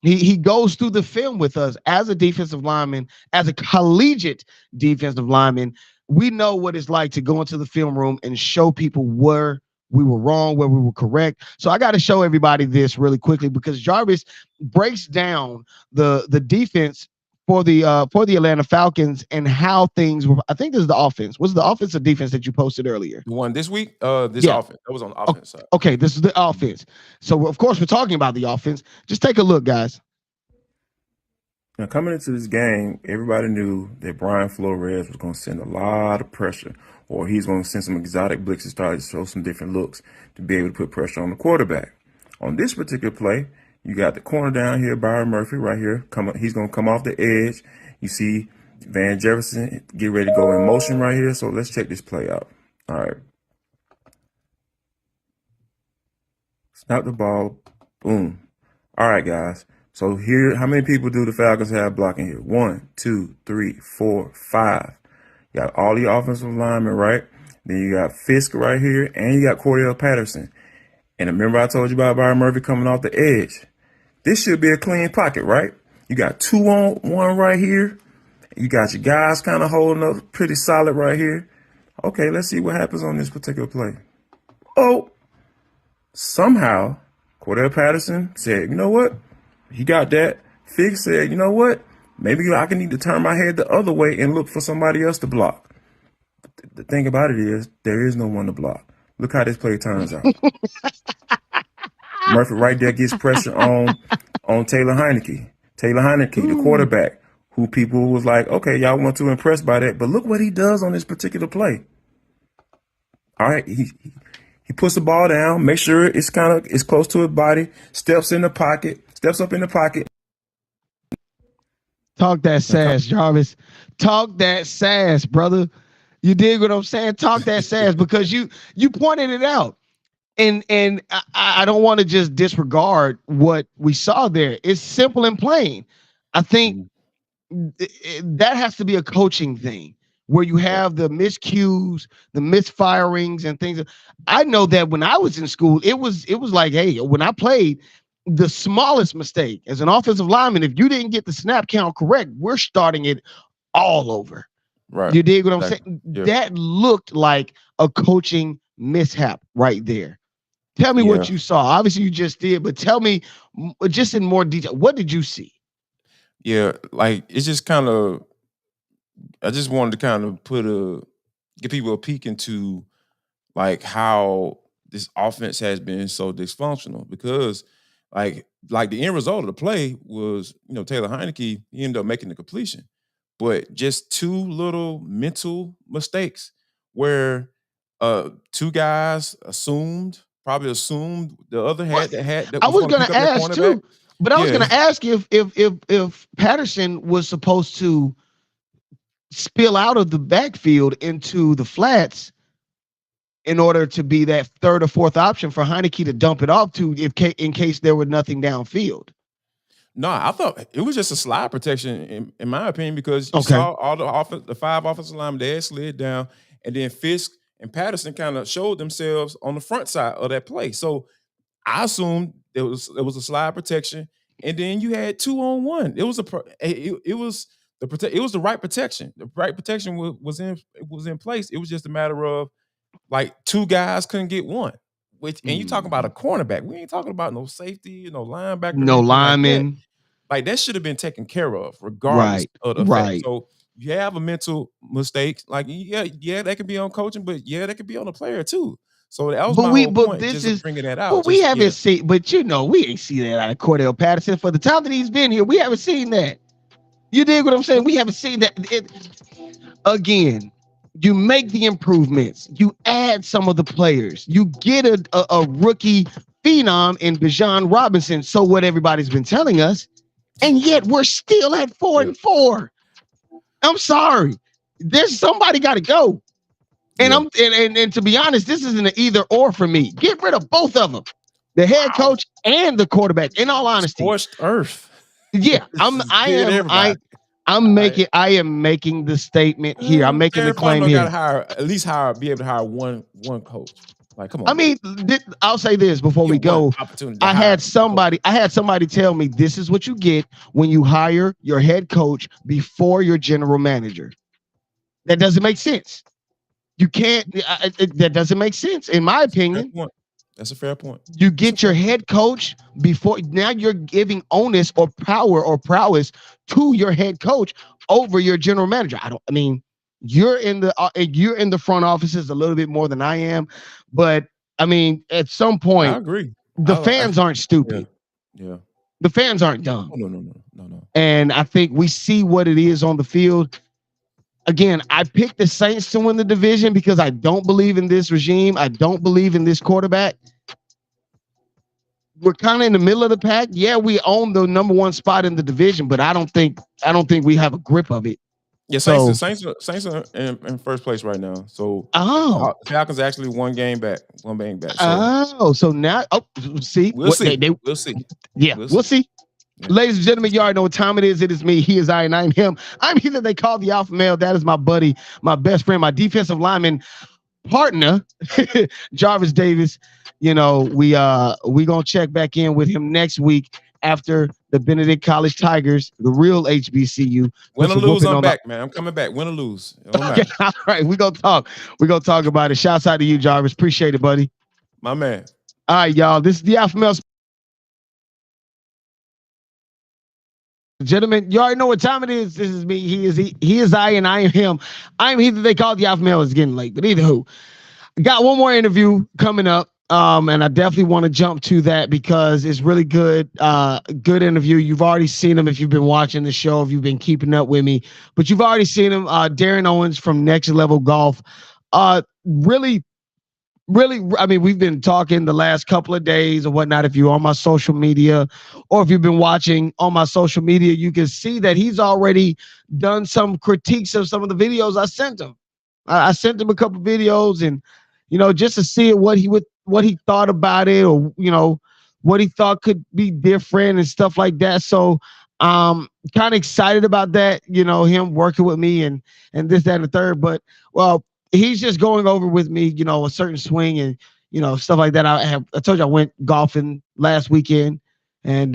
He goes through the film with us as a defensive lineman, as a collegiate defensive lineman. We know what it's like to go into the film room and show people where we were wrong, where we were correct. So I got to show everybody this really quickly, because Jarvis breaks down the defense for the Atlanta Falcons and how things were. I think this is the offense. Was the offense or defense that you posted earlier? The one this week? Offense. That was on the offense side. Okay, this is the offense. So of course we're talking about the offense. Just take a look, guys. Now, coming into this game, everybody knew that Brian Flores was going to send a lot of pressure, or he's going to send some exotic blitzes, start to show some different looks to be able to put pressure on the quarterback. On this particular play, you got the corner down here, Byron Murphy, right here. He's going to come off the edge. You see Van Jefferson get ready to go in motion right here. So let's check this play out. All right. Snap the ball. Boom. All right, guys. So here, how many people do the Falcons have blocking here? 1, 2, 3, 4, 5. You got all the offensive linemen, right? Then you got Fisk right here, and you got Cordell Patterson. And remember I told you about Byron Murphy coming off the edge. This should be a clean pocket, right? You got 2-on-1 right here. You got your guys kind of holding up pretty solid right here. Okay, let's see what happens on this particular play. Oh, somehow Cordell Patterson said, you know what? He got that. Fig said, you know what? Maybe I can need to turn my head the other way and look for somebody else to block. The thing about it is there is no one to block. Look how this play turns out. Murphy right there gets pressure on Taylor Heineke. Taylor Heineke, the quarterback, who people was like, okay, y'all weren't too impressed by that, but look what he does on this particular play. All right, he puts the ball down, make sure it's close to his body, steps up in the pocket. Talk that sass, Jarvis. Talk that sass, brother. You dig what I'm saying? Talk that sass, because you pointed it out. And I don't want to just disregard what we saw there. It's simple and plain. I think that has to be a coaching thing, where you have the miscues, the misfirings, and things. I know that when I was in school, it was like, hey, when I played, the smallest mistake as an offensive lineman, if you didn't get the snap count correct, we're starting it all over. Right. You dig what I'm saying? Yeah. That looked like a coaching mishap right there. Tell me what you saw. Obviously, you just did, but tell me just in more detail. What did you see? Yeah, like it's just kind of. I just wanted to kind of give people a peek into like how this offense has been so dysfunctional, because like the end result of the play was, Taylor Heineke, he ended up making the completion, but just two little mental mistakes where two guys probably assumed the other that I was gonna ask too, but I was gonna ask if Patterson was supposed to spill out of the backfield into the flats in order to be that third or fourth option for Heineke to dump it off to, in case there were nothing downfield. No, I thought it was just a slide protection, in my opinion, because you saw all the five offensive linemen, they had slid down, and then Fisk and Patterson kind of showed themselves on the front side of that play. So I assumed it was a slide protection, and then you had 2-on-1. It was the right protection. The right protection was in place. It was just a matter of like two guys couldn't get one. And you talking about a cornerback. We ain't talking about no safety, no linebacker, no lineman. Like that should have been taken care of regardless of the fact. So you have a mental mistake. Like, yeah, that could be on coaching, but yeah, that could be on the player too. So that was my whole point, just bringing that out. But we haven't seen, we ain't see that out of Cordell Patterson for the time that he's been here. We haven't seen that. You dig what I'm saying? We haven't seen that. Again, you make the improvements. You add some of the players. You get a rookie phenom in Bijan Robinson. So what everybody's been telling us, and yet we're still at 4-4. I'm sorry. There's somebody got to go. And and to be honest, this isn't an either or for me. Get rid of both of them, the head coach and the quarterback. In all honesty, scorched earth. Yeah, I am making the statement here. I'm making the claim here. Be able to hire one coach. Like, come on. I mean, I'll say this before we go. I had somebody tell me this is what you get when you hire your head coach before your general manager. That doesn't make sense. You can't. That doesn't make sense, in my opinion. That's a fair point. You get your head coach before. Now you're giving onus or power or prowess to your head coach over your general manager. You're in the front offices a little bit more than I am, but I mean, at some point, I agree. The fans aren't stupid. Yeah. The fans aren't dumb. No. And I think we see what it is on the field. Again, I picked the Saints to win the division because I don't believe in this regime. I don't believe in this quarterback. We're kind of in the middle of the pack. Yeah, we own the number one spot in the division, but I don't think we have a grip of it. Yeah, Saints are in first place right now. So Falcons actually one game back. So. So now see. We'll see. We'll see. Yeah, we'll see. Yeah. Ladies and gentlemen, you already know what time it is. It is me. He is I, and I'm him. I'm he that they call the Alpha Male. That is my buddy, my best friend, my defensive lineman, partner, Jarvis Davis. We gonna check back in with him next week after the Benedict College Tigers, the real HBCU, Win puts or a lose, whooping I'm on the. back, man. I'm coming back. Win or lose, it don't Okay, matter. all right, we gonna talk. We gonna talk about it. Shouts out to you, Jarvis. Appreciate it, buddy. My man. All right, y'all. This is the AlphaMale. Gentlemen, you already know what time it is. This is me. He is I, and I am him. I'm he that they call the AlphaMale. It's getting late, but either who. Got one more interview coming up. And I definitely want to jump to that because it's really good. Good interview. You've already seen him if you've been watching the show, if you've been keeping up with me, but you've already seen him. Darren Owens from Next Level Golf. Really, really, I mean, we've been talking the last couple of days or whatnot. If you're on my social media or if you've been watching on my social media, you can see that he's already done some critiques of some of the videos I sent him. I sent him a couple of videos, and just to see what he thought about it, or what he thought could be different and stuff like that. So kind of excited about that, him working with me and this, that, and the third. But well, he's just going over with me, a certain swing and stuff like that. I told you I went golfing last weekend and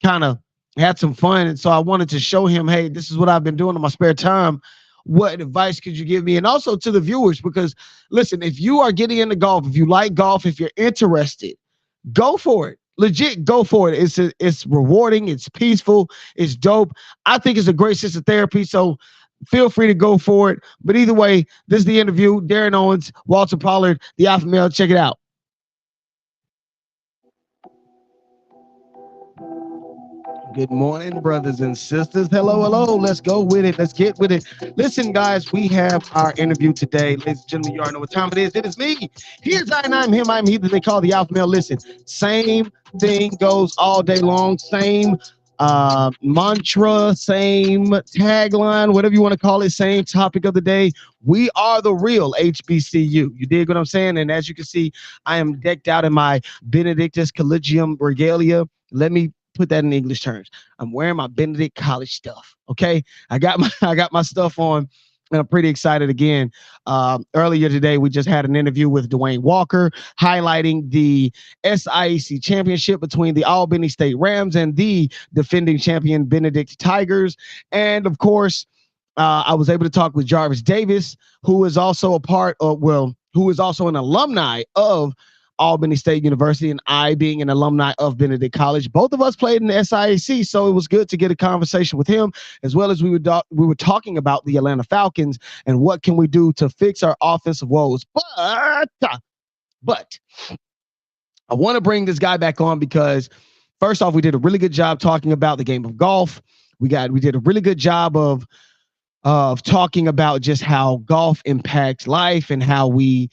kind of had some fun, and so I wanted to show him, hey, this is what I've been doing in my spare time. What advice could you give me? And also to the viewers, because listen, if you are getting into golf, if you like golf, if you're interested, go for it. Legit, go for it. It's rewarding. It's peaceful. It's dope. I think it's a great sense of therapy. So feel free to go for it. But either way, this is the interview. Darren Owens, Walter Pollard, the Alpha Male. Check it out. Good morning, brothers and sisters. Hello, hello. Let's go with it. Let's get with it. Listen, guys, we have our interview today. Ladies and gentlemen, you already know what time it is. It is me. Here's I, and I'm him. I'm he that they call the Alpha Male. Listen, same thing goes all day long. Same mantra, same tagline, whatever you want to call it, same topic of the day. We are the real HBCU. You dig what I'm saying? And as you can see, I am decked out in my Benedictus Collegium regalia. Let me put that in English terms. I'm wearing my Benedict College stuff. Okay, I got my stuff on, and I'm pretty excited again. Earlier today, we just had an interview with Dwayne Walker highlighting the SIAC championship between the Albany State Rams and the defending champion Benedict Tigers. And of course, I was able to talk with Jarvis Davis, who is also who is also an alumni of Albany State University, and I being an alumni of Benedict College. Both of us played in the SIAC, so it was good to get a conversation with him, as well as we were talking about the Atlanta Falcons and what can we do to fix our offensive woes. But I want to bring this guy back on because first off, we did a really good job talking about the game of golf. We did a really good job of talking about just how golf impacts life and how we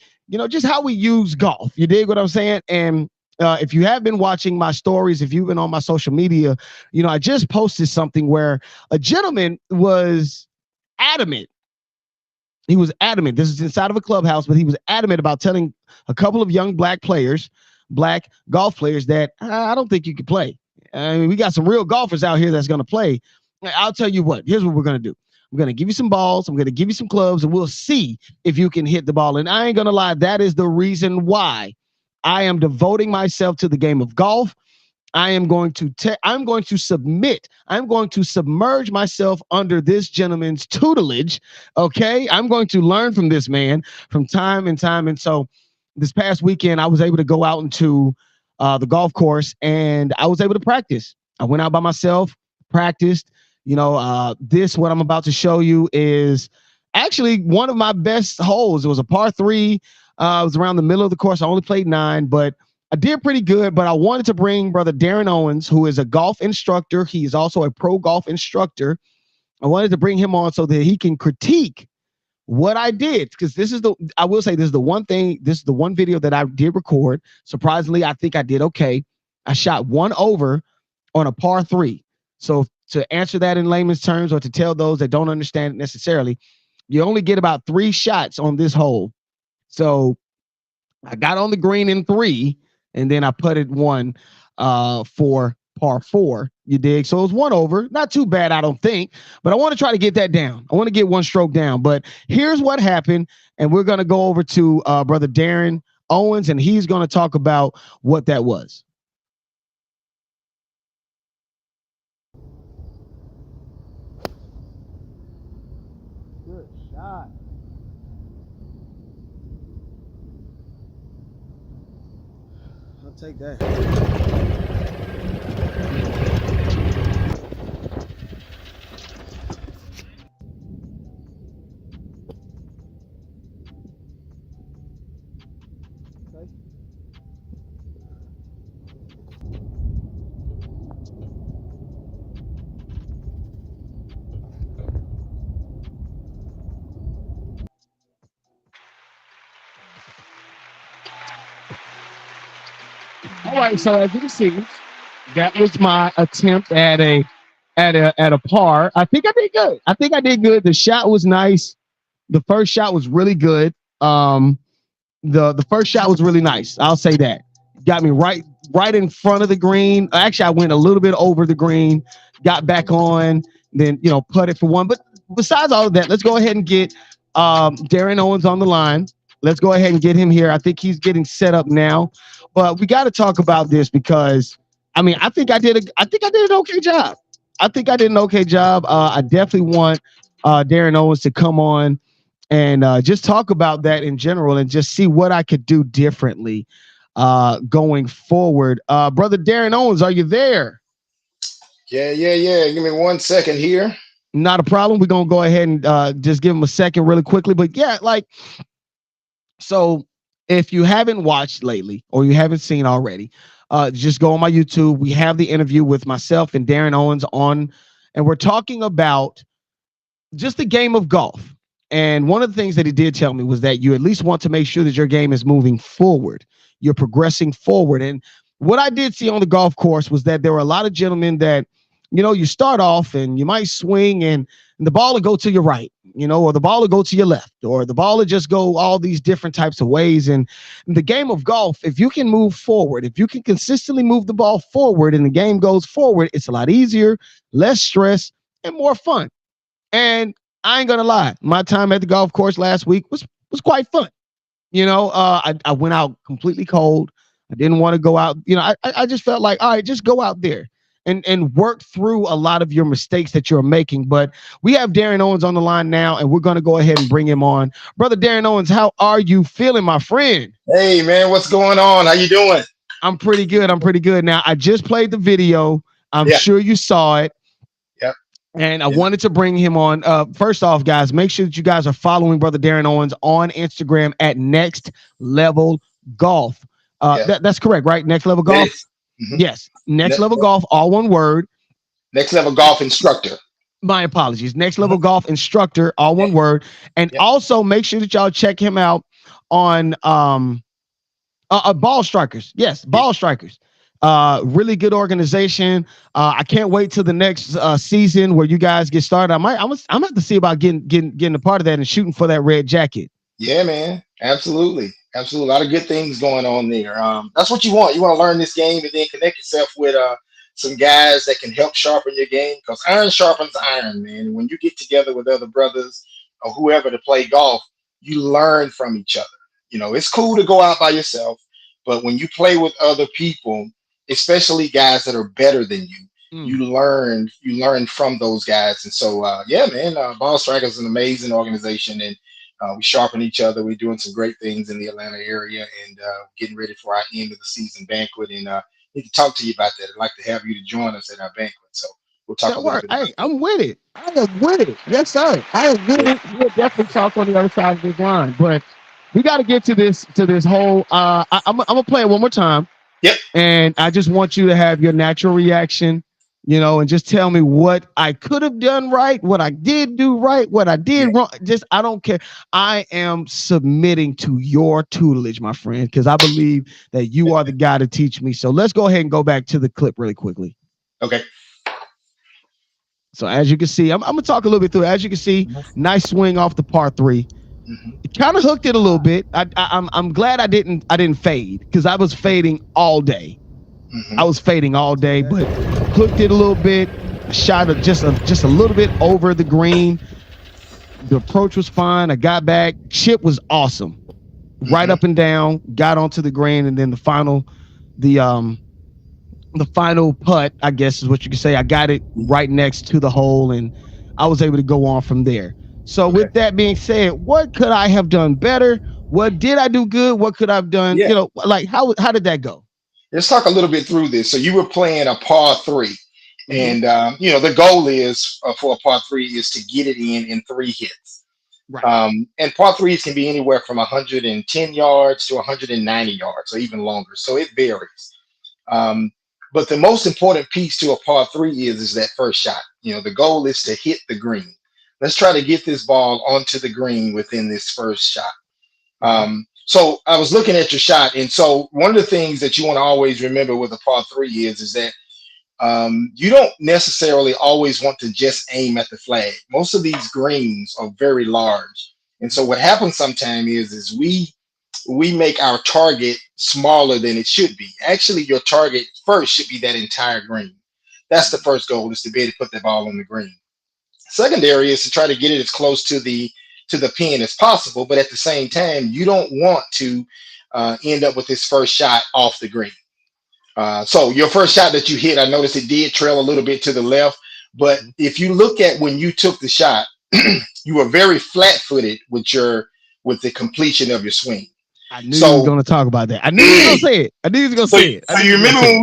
just how we use golf. You dig what I'm saying? And if you have been watching my stories, if you've been on my social media, I just posted something where a gentleman was adamant. He was adamant. This is inside of a clubhouse, but he was adamant about telling a couple of young black golf players that I don't think you could play. I mean, we got some real golfers out here that's going to play. I'll tell you what, here's what we're going to do. I'm going to give you some balls. I'm going to give you some clubs, and we'll see if you can hit the ball. And I ain't going to lie, that is the reason why I am devoting myself to the game of golf. I'm going to submerge myself under this gentleman's tutelage. Okay. I'm going to learn from this man from time and time. And so this past weekend, I was able to go out into the golf course, and I was able to practice. I went out by myself, practiced. What I'm about to show you is actually one of my best holes. It was a par 3. It was around the middle of the course. I only played 9, but I did pretty good. But I wanted to bring brother Darren Owens, who is a golf instructor. He is also a pro golf instructor. I wanted to bring him on so that he can critique what I did, because I will say this is the one video that I did record. Surprisingly, I think I did okay. I shot 1 over on a par 3. So to answer that in layman's terms, or to tell those that don't understand it necessarily, you only get about 3 shots on this hole. So I got on the green in 3, and then I putted 1 for par 4. You dig? So it was 1 over. Not too bad, I don't think. But I want to try to get that down. I want to get 1 stroke down. But here's what happened. And we're going to go over to brother Darren Owens, and he's going to talk about what that was. Good shot. I'll take that. Okay. All right, so as you can see, that was my attempt at a par. I think I did good. The shot was nice. The first shot was really good. The first shot was really nice. I'll say that. Got me right in front of the green. Actually, I went a little bit over the green, got back on, then putted for 1. But besides all of that, let's go ahead and get Darren Owens on the line. Let's go ahead and get him here. I think he's getting set up now. But we got to talk about this because I think I did an okay job. I definitely want Darren Owens to come on and just talk about that in general and just see what I could do differently going forward. Brother Darren Owens, are you there? Yeah. Give me 1 second here. Not a problem. We're going to go ahead and just give him a second really quickly. But yeah, so if you haven't watched lately or you haven't seen already, just go on my YouTube. We have the interview with myself and Darren Owens on, and we're talking about just the game of golf. And one of the things that he did tell me was that you at least want to make sure that your game is moving forward. You're progressing forward. And what I did see on the golf course was that there were a lot of gentlemen that, you start off and you might swing and the ball will go to your right, or the ball will go to your left, or the ball will just go all these different types of ways. And in the game of golf, if you can move forward, if you can consistently move the ball forward and the game goes forward, it's a lot easier, less stress, and more fun. And I ain't gonna lie, my time at the golf course last week was quite fun. I went out completely cold. I didn't want to go out. I just felt like, all right, just go out there and work through a lot of your mistakes that you're making. But we have Darren Owens on the line now, and we're going to go ahead and bring him on. Brother Darren Owens, how are you feeling, my friend? Hey, man, what's going on? How you doing? I'm pretty good. Now, I just played the video. I'm sure you saw it. Yep. And I wanted to bring him on. First off, guys, make sure that you guys are following Brother Darren Owens on Instagram at Next Level Golf. That's correct, right? Next Level Golf? Mm-hmm. Yes. Next Level Golf, all one word. Next Level Golf Instructor. My apologies. Next Level Golf Instructor, all one word. And also make sure that y'all check him out on Ball Strikers. Yes, Ball Strikers. Really good organization. I can't wait till the next season where you guys get started. I'm gonna have to see about getting a part of that and shooting for that red jacket. Yeah, man. Absolutely. A lot of good things going on there. That's what you want. You want to learn this game and then connect yourself with some guys that can help sharpen your game, because iron sharpens iron, man. When you get together with other brothers or whoever to play golf, you learn from each other. It's cool to go out by yourself, but when you play with other people, especially guys that are better than you, you learn from those guys. And so, man, Ball Strikers is an amazing organization, and we sharpen each other. We're doing some great things in the Atlanta area, and getting ready for our end of the season banquet. And need to talk to you about that. I'd like to have you to join us at our banquet. So we'll talk a little bit. I'm with it. I am with it. Yes, sir. I am with it. We'll definitely talk on the other side of this line. But we got to get to this whole. I'm gonna play it one more time. Yep. And I just want you to have your natural reaction, and just tell me what I could have done right, what I did do right, what I did wrong. I don't care. I am submitting to your tutelage, my friend, because I believe that you are the guy to teach me. So let's go ahead and go back to the clip really quickly. Okay. So as you can see, I'm gonna talk a little bit through it. As you can see, nice swing off the par 3. It kind of hooked it a little bit. I'm glad I didn't fade, because I was fading all day. I was fading all day, but hooked it a little bit, shot just a little bit over the green. The approach was fine. I got back. Chip was awesome. Right up and down, got onto the green, and then the final putt, I guess is what you could say. I got it right next to the hole, and I was able to go on from there. So with that being said, what could I have done better? What did I do good? What could I have done? Yeah. You know, like how did that go? Let's talk a little bit through this. So you were playing a par 3, and the goal is for a par 3 is to get it in 3 hits. Right. And par 3s can be anywhere from 110 yards to 190 yards, or even longer. So it varies. But the most important piece to a par 3 is that first shot. The goal is to hit the green. Let's try to get this ball onto the green within this first shot. So I was looking at your shot, and so one of the things that you want to always remember with a par 3 is that you don't necessarily always want to just aim at the flag. Most of these greens are very large, and so what happens sometimes is we make our target smaller than it should be. Actually, your target first should be that entire green. That's the first goal, is to be able to put the ball on the green. Secondary is to try to get it as close to the pin as possible, but at the same time, you don't want to end up with this first shot off the green. So your first shot that you hit, I noticed it did trail a little bit to the left, but if you look at when you took the shot, you were very flat-footed with the completion of your swing. I knew you were going to talk about that. I knew you were going to say it. So you remember when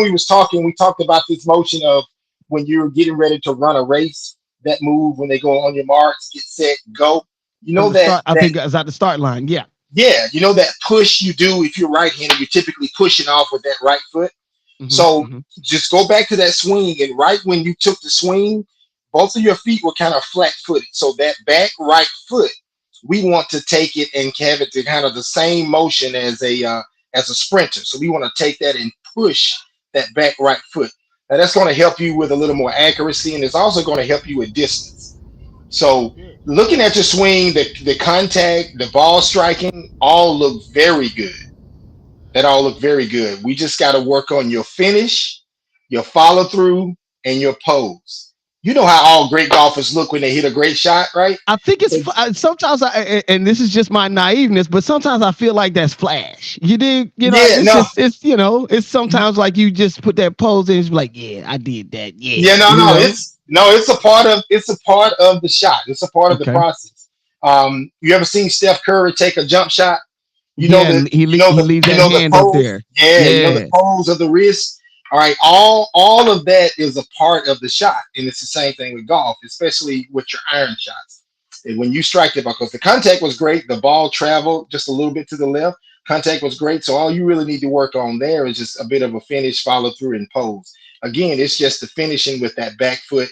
we was talking, we talked about this motion of when you're getting ready to run a race, that move when they go on your marks, get set, go. I think it's at the start line. Yeah. Yeah, that push you do if you're right-handed, you're typically pushing off with that right foot. So just go back to that swing, and right when you took the swing, both of your feet were kind of flat-footed. So that back right foot, we want to take it and have it to kind of the same motion as a sprinter. So we want to take that and push that back right foot. Now that's going to help you with a little more accuracy, and it's also going to help you with distance. So looking at your swing, the contact, the ball striking, all look very good. That all look very good. We just got to work on your finish, your follow through, and your pose. You know how all great golfers look when they hit a great shot, right? I think it's sometimes, and this is just my naiveness, but sometimes I feel like that's flash. It's sometimes like you just put that pose in, it's like, yeah, I did that. Yeah. It's a part of the shot. It's a part of the process. You ever seen Steph Curry take a jump shot? He leaves that hand up there. Yeah, the pose of the wrist. All right, all of that is a part of the shot, and it's the same thing with golf, especially with your iron shots. And when you strike the ball, because the contact was great, the ball traveled just a little bit to the left. Contact was great, so all you really need to work on there is just a bit of a finish, follow through, and pose. Again, it's just the finishing with that back foot,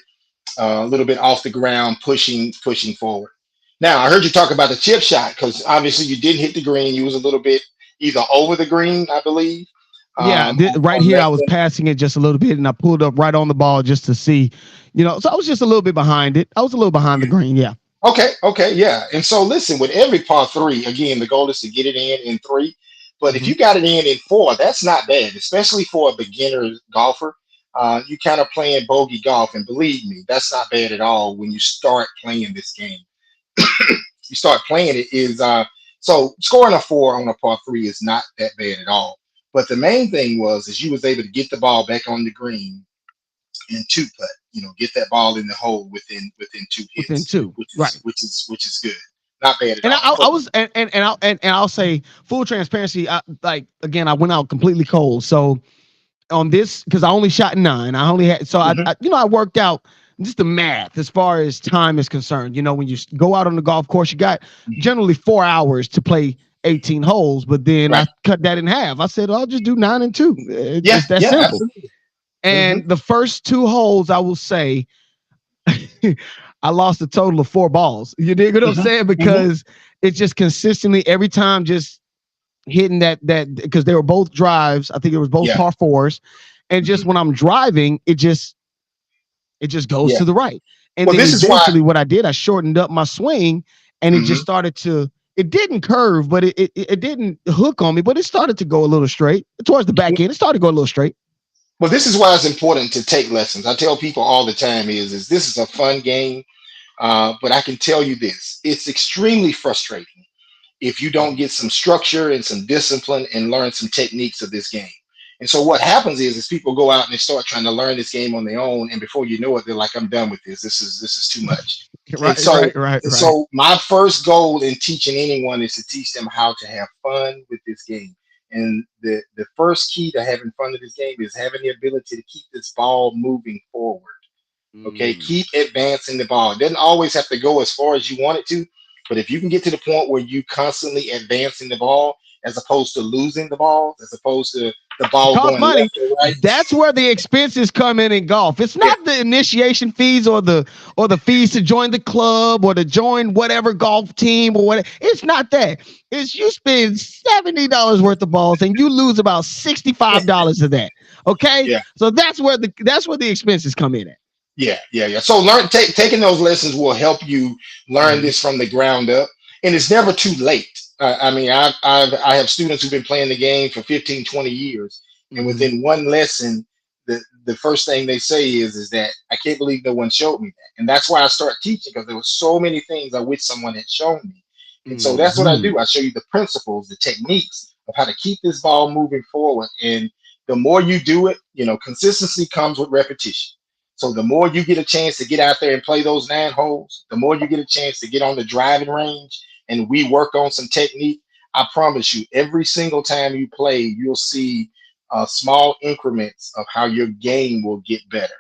a little bit off the ground, pushing forward. Now, I heard you talk about the chip shot, because obviously you didn't hit the green. You was a little bit either over the green, I believe. Right here, I was passing it just a little bit, and I pulled up right on the ball just to see, so I was just a little bit behind it. I was a little behind the green, yeah. Okay, yeah. And so listen, with every par 3, again, the goal is to get it in 3. But if you got it in 4, that's not bad, especially for a beginner golfer. You kind of playing bogey golf, and believe me, that's not bad at all when you start playing this game. You start playing it is so scoring a 4 on a par 3 is not that bad at all. But the main thing is you was able to get the ball back on the green in 2 putt. Get that ball in the hole within 2 hits. Within 2, which is good. Not bad at all. I'll say full transparency. I went out completely cold. So on this, because I only shot 9, I only had I worked out just the math as far as time is concerned. When you go out on the golf course, you got generally 4 hours to play 18 holes, but then I cut that in half. I said, I'll just do 9 and 2. It's that simple. Absolutely. And the first 2 holes, I will say, I lost a total of 4 balls. You dig what I'm saying? Because it's just consistently every time just hitting that because they were both drives. I think it was both par 4s. And just when I'm driving, it just goes to the right. And then eventually what I did, I shortened up my swing, and it just started to it didn't curve, but it didn't hook on me, but it started to go a little straight towards the back end. It started to go a little straight. Well, this is why it's important to take lessons. I tell people all the time is this is a fun game, but I can tell you this: it's extremely frustrating if you don't get some structure and some discipline and learn some techniques of this game. And so what happens is people go out and they start trying to learn this game on their own, and before you know it, they're like, "I'm done with this. This is too much." Right, right. So my first goal in teaching anyone is to teach them how to have fun with this game. And the first key to having fun with this game is having the ability to keep this ball moving forward. Okay, keep advancing the ball. It doesn't always have to go as far as you want it to, but if you can get to the point where you constantly advancing the ball as opposed to losing the ball, as opposed to the ball Golf going money. left or right, That's where the expenses come in golf. It's not the initiation fees or the fees to join the club or to join whatever golf team or whatever. It's not that. It's you spend $70 worth of balls and you lose about $65 of that. Okay, Yeah. So that's where the expenses come in at. Yeah. So taking those lessons will help you learn this from the ground up, and it's never too late. I mean, I have students who've been playing the game for 15, 20 years, and within one lesson, the first thing they say is that I can't believe no one showed me that, and that's why I start teaching, because there were so many things I wish someone had shown me, and so that's what I do. I show you the principles, the techniques of how to keep this ball moving forward, and the more you do it, consistency comes with repetition. So the more you get a chance to get out there and play those 9 holes, the more you get a chance to get on the driving range and we work on some technique. I promise you, every single time you play, you'll see small increments of how your game will get better.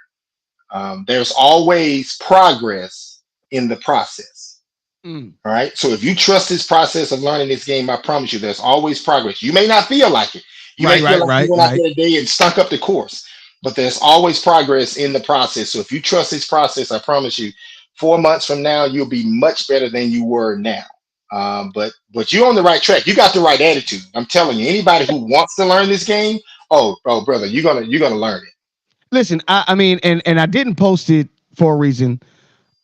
There's always progress in the process. All right. So if you trust this process of learning this game, I promise you, there's always progress. You may not feel like it. You may feel like you went out there today and stunk up the course, but there's always progress in the process. So if you trust this process, I promise you, 4 months from now, you'll be much better than you were now. But you're on the right track. You got the right attitude. I'm telling you, anybody who wants to learn this game, oh, brother, you're gonna learn it. Listen, I mean, and I didn't post it for a reason.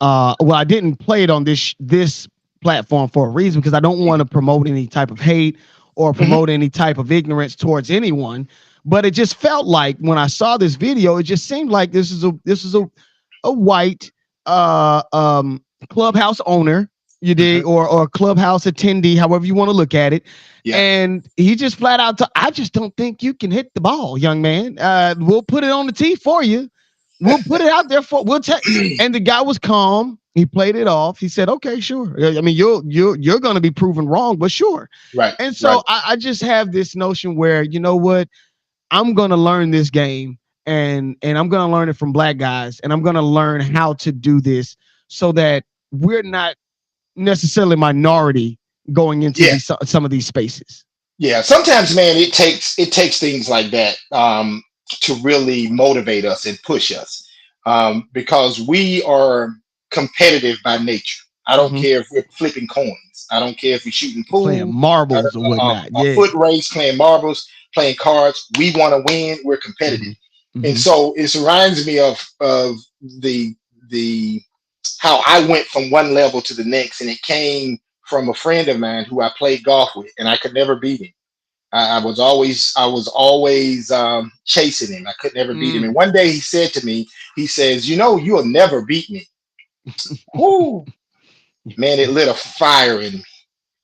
Well, I didn't play it on this platform for a reason, because I don't want to promote any type of hate or promote any type of ignorance towards anyone. But it just felt like when I saw this video, it just seemed like this is a white clubhouse owner, you dig, or a clubhouse attendee, however you want to look at it. Yeah. And he just flat out, I just don't think you can hit the ball, young man. We'll put it on the tee for you. We'll put it out there we'll check. And the guy was calm. He played it off. He said, "Okay, sure. I mean, you're going to be proven wrong, but sure." Right. And so I just have this notion where, you know what, I'm going to learn this game, and I'm going to learn it from black guys, and I'm going to learn how to do this so that we're not necessarily minority going into some of these spaces. Yeah. Sometimes, man, it takes things like that to really motivate us and push us, because we are competitive by nature. I don't care if we're flipping coins. I don't care if we're shooting pool, playing marbles or whatnot. A foot race, playing marbles, playing cards. We want to win. We're competitive, and so it reminds me of the how I went from one level to the next, and it came from a friend of mine who I played golf with, and I could never beat him. I was always chasing him. I could never beat him. And one day he said to me, he says, "You'll never beat me." Whoo, man, it lit a fire in me.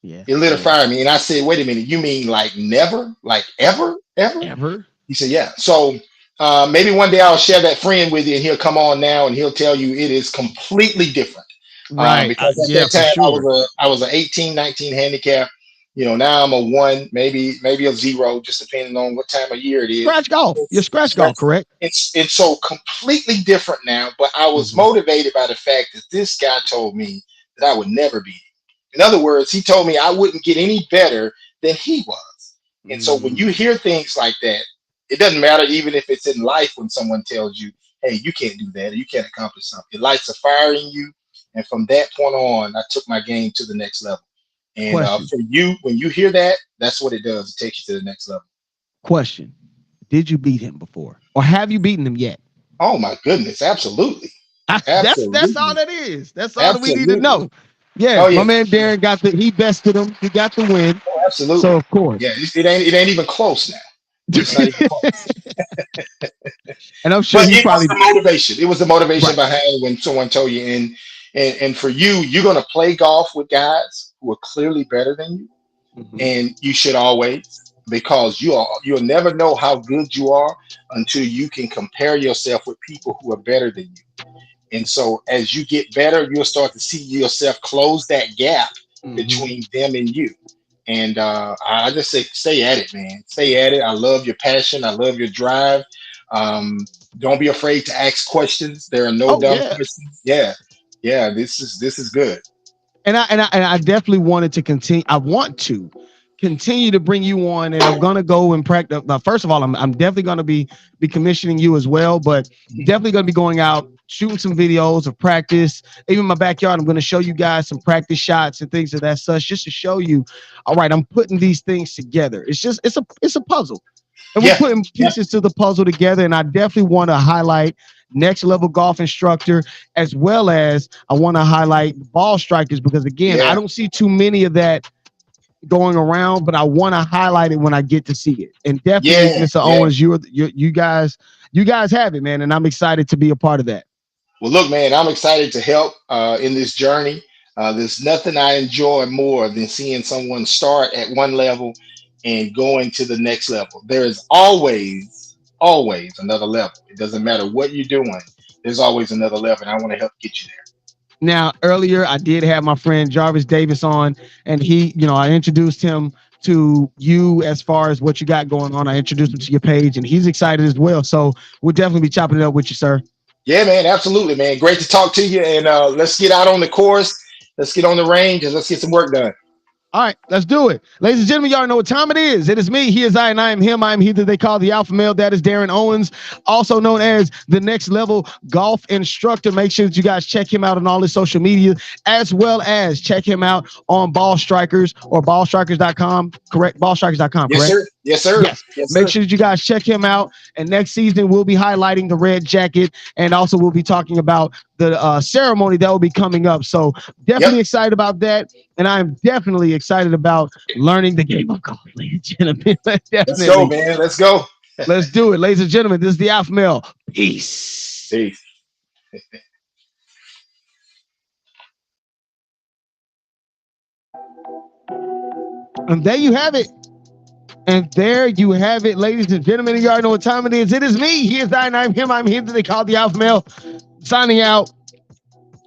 Yeah, it lit a fire in me. And I said, "Wait a minute, you mean like never, like ever?" He said, "Yeah." So maybe one day I'll share that friend with you, and he'll come on now and he'll tell you it is completely different. Right. Because at that time I was an 18, 19 handicap. Now I'm a 1, maybe a 0, just depending on what time of year it is. Scratch golf. You're scratch golf, correct? It's so completely different now, but I was motivated by the fact that this guy told me that I would never beat him. In other words, he told me I wouldn't get any better than he was. And so when you hear things like that, it doesn't matter even if it's in life when someone tells you, "Hey, you can't do that, or you can't accomplish something." It lights a fire in you. And from that point on, I took my game to the next level. And for you, when you hear that, that's what it does. It takes you to the next level. Question: did you beat him before, or have you beaten him yet? Oh my goodness, absolutely. That's all that is. That's all that we need to know. Yeah, Oh yeah, my man Darren he bested him. He got the win. oh, absolutely. So of course. Yeah, it ain't even close now. It's not even close. And I'm sure But he it was probably the motivation. It was the motivation right. behind when someone told you, and for you, you're gonna play golf with guys who are clearly better than you, Mhm. and you should always, because you'll never know how good you are until you can compare yourself with people who are better than you. And so as you get better, you'll start to see yourself close that gap Mhm. between them and you. And I just say, stay at it, man. Stay at it. I love your passion. I love your drive. Don't be afraid to ask questions. There are no Oh dumb yeah. questions. Yeah, yeah. This is good. And I definitely wanted to continue. I want to continue to bring you on, and I'm gonna go and practice. Now, first of all, I'm definitely gonna be commissioning you as well, but definitely gonna be going out shooting some videos of practice. Even in my backyard, I'm gonna show you guys some practice shots and things of that such, just to show you. All right, I'm putting these things together. It's a puzzle, and we're Yeah, putting yeah, pieces to the puzzle together. And I definitely want to highlight next level golf instructor, as well as I want to highlight ball strikers, because again, I yeah, don't see too many of that going around, but I want to highlight it when I get to see it. And definitely, yeah, Mr. yeah. Owens, you guys have it, man, and I'm excited to be a part of that. Well, look, man, I'm excited to help in this journey. There's nothing I enjoy more than seeing someone start at one level and going to the next level. There is always another level. It doesn't matter what you're doing. There's always another level, and I want to help get you Now, earlier I did have my friend Jarvis Davis on, and I introduced him to you as far as what you got going on. I introduced him to your page, and he's excited as well. So we'll definitely be chopping it up with you, sir. there. Yeah, man, absolutely, man. Great to talk to you, and let's get out on the course. Let's get on the range, and let's get some work done. All right, let's do it. Ladies and gentlemen, y'all know what time it is. It is me. He is I, and I am him. I am he that they call the Alpha Male. That is Darren Owens, also known as the Next Level Golf Instructor. Make sure that you guys check him out on all his social media, as well as check him out on Ball Strikers or ballstrikers.com. Correct? Ballstrikers.com, Yes, correct? sir. Yes, sir. Yes. Yes, Make sir. sure that you guys check him out. And next season, we'll be highlighting the red jacket. And also, we'll be talking about the ceremony that will be coming up. So, Yep. definitely excited about that. And I'm definitely excited about learning the game of golf, ladies and gentlemen. Let's go, Definitely. man. Let's go. Let's do it. Ladies and gentlemen, this is the Alpha Male. Peace. Peace. And there you have it. And there you have it, ladies and gentlemen. You already know what time it is. It is me. He is I, and I'm him. I'm here that they call the Alpha Male. Signing out.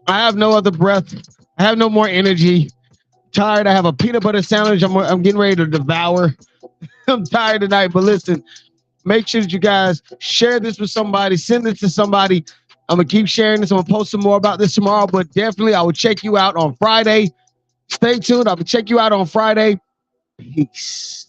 I have no other breath. I have no more energy. Tired. I have a peanut butter sandwich. I'm getting ready to devour. I'm tired tonight. But listen, make sure that you guys share this with somebody. Send this to somebody. I'm gonna keep sharing this. I'm gonna post some more about this tomorrow. But definitely, I will check you out on Friday. Stay tuned. I will check you out on Friday. Peace.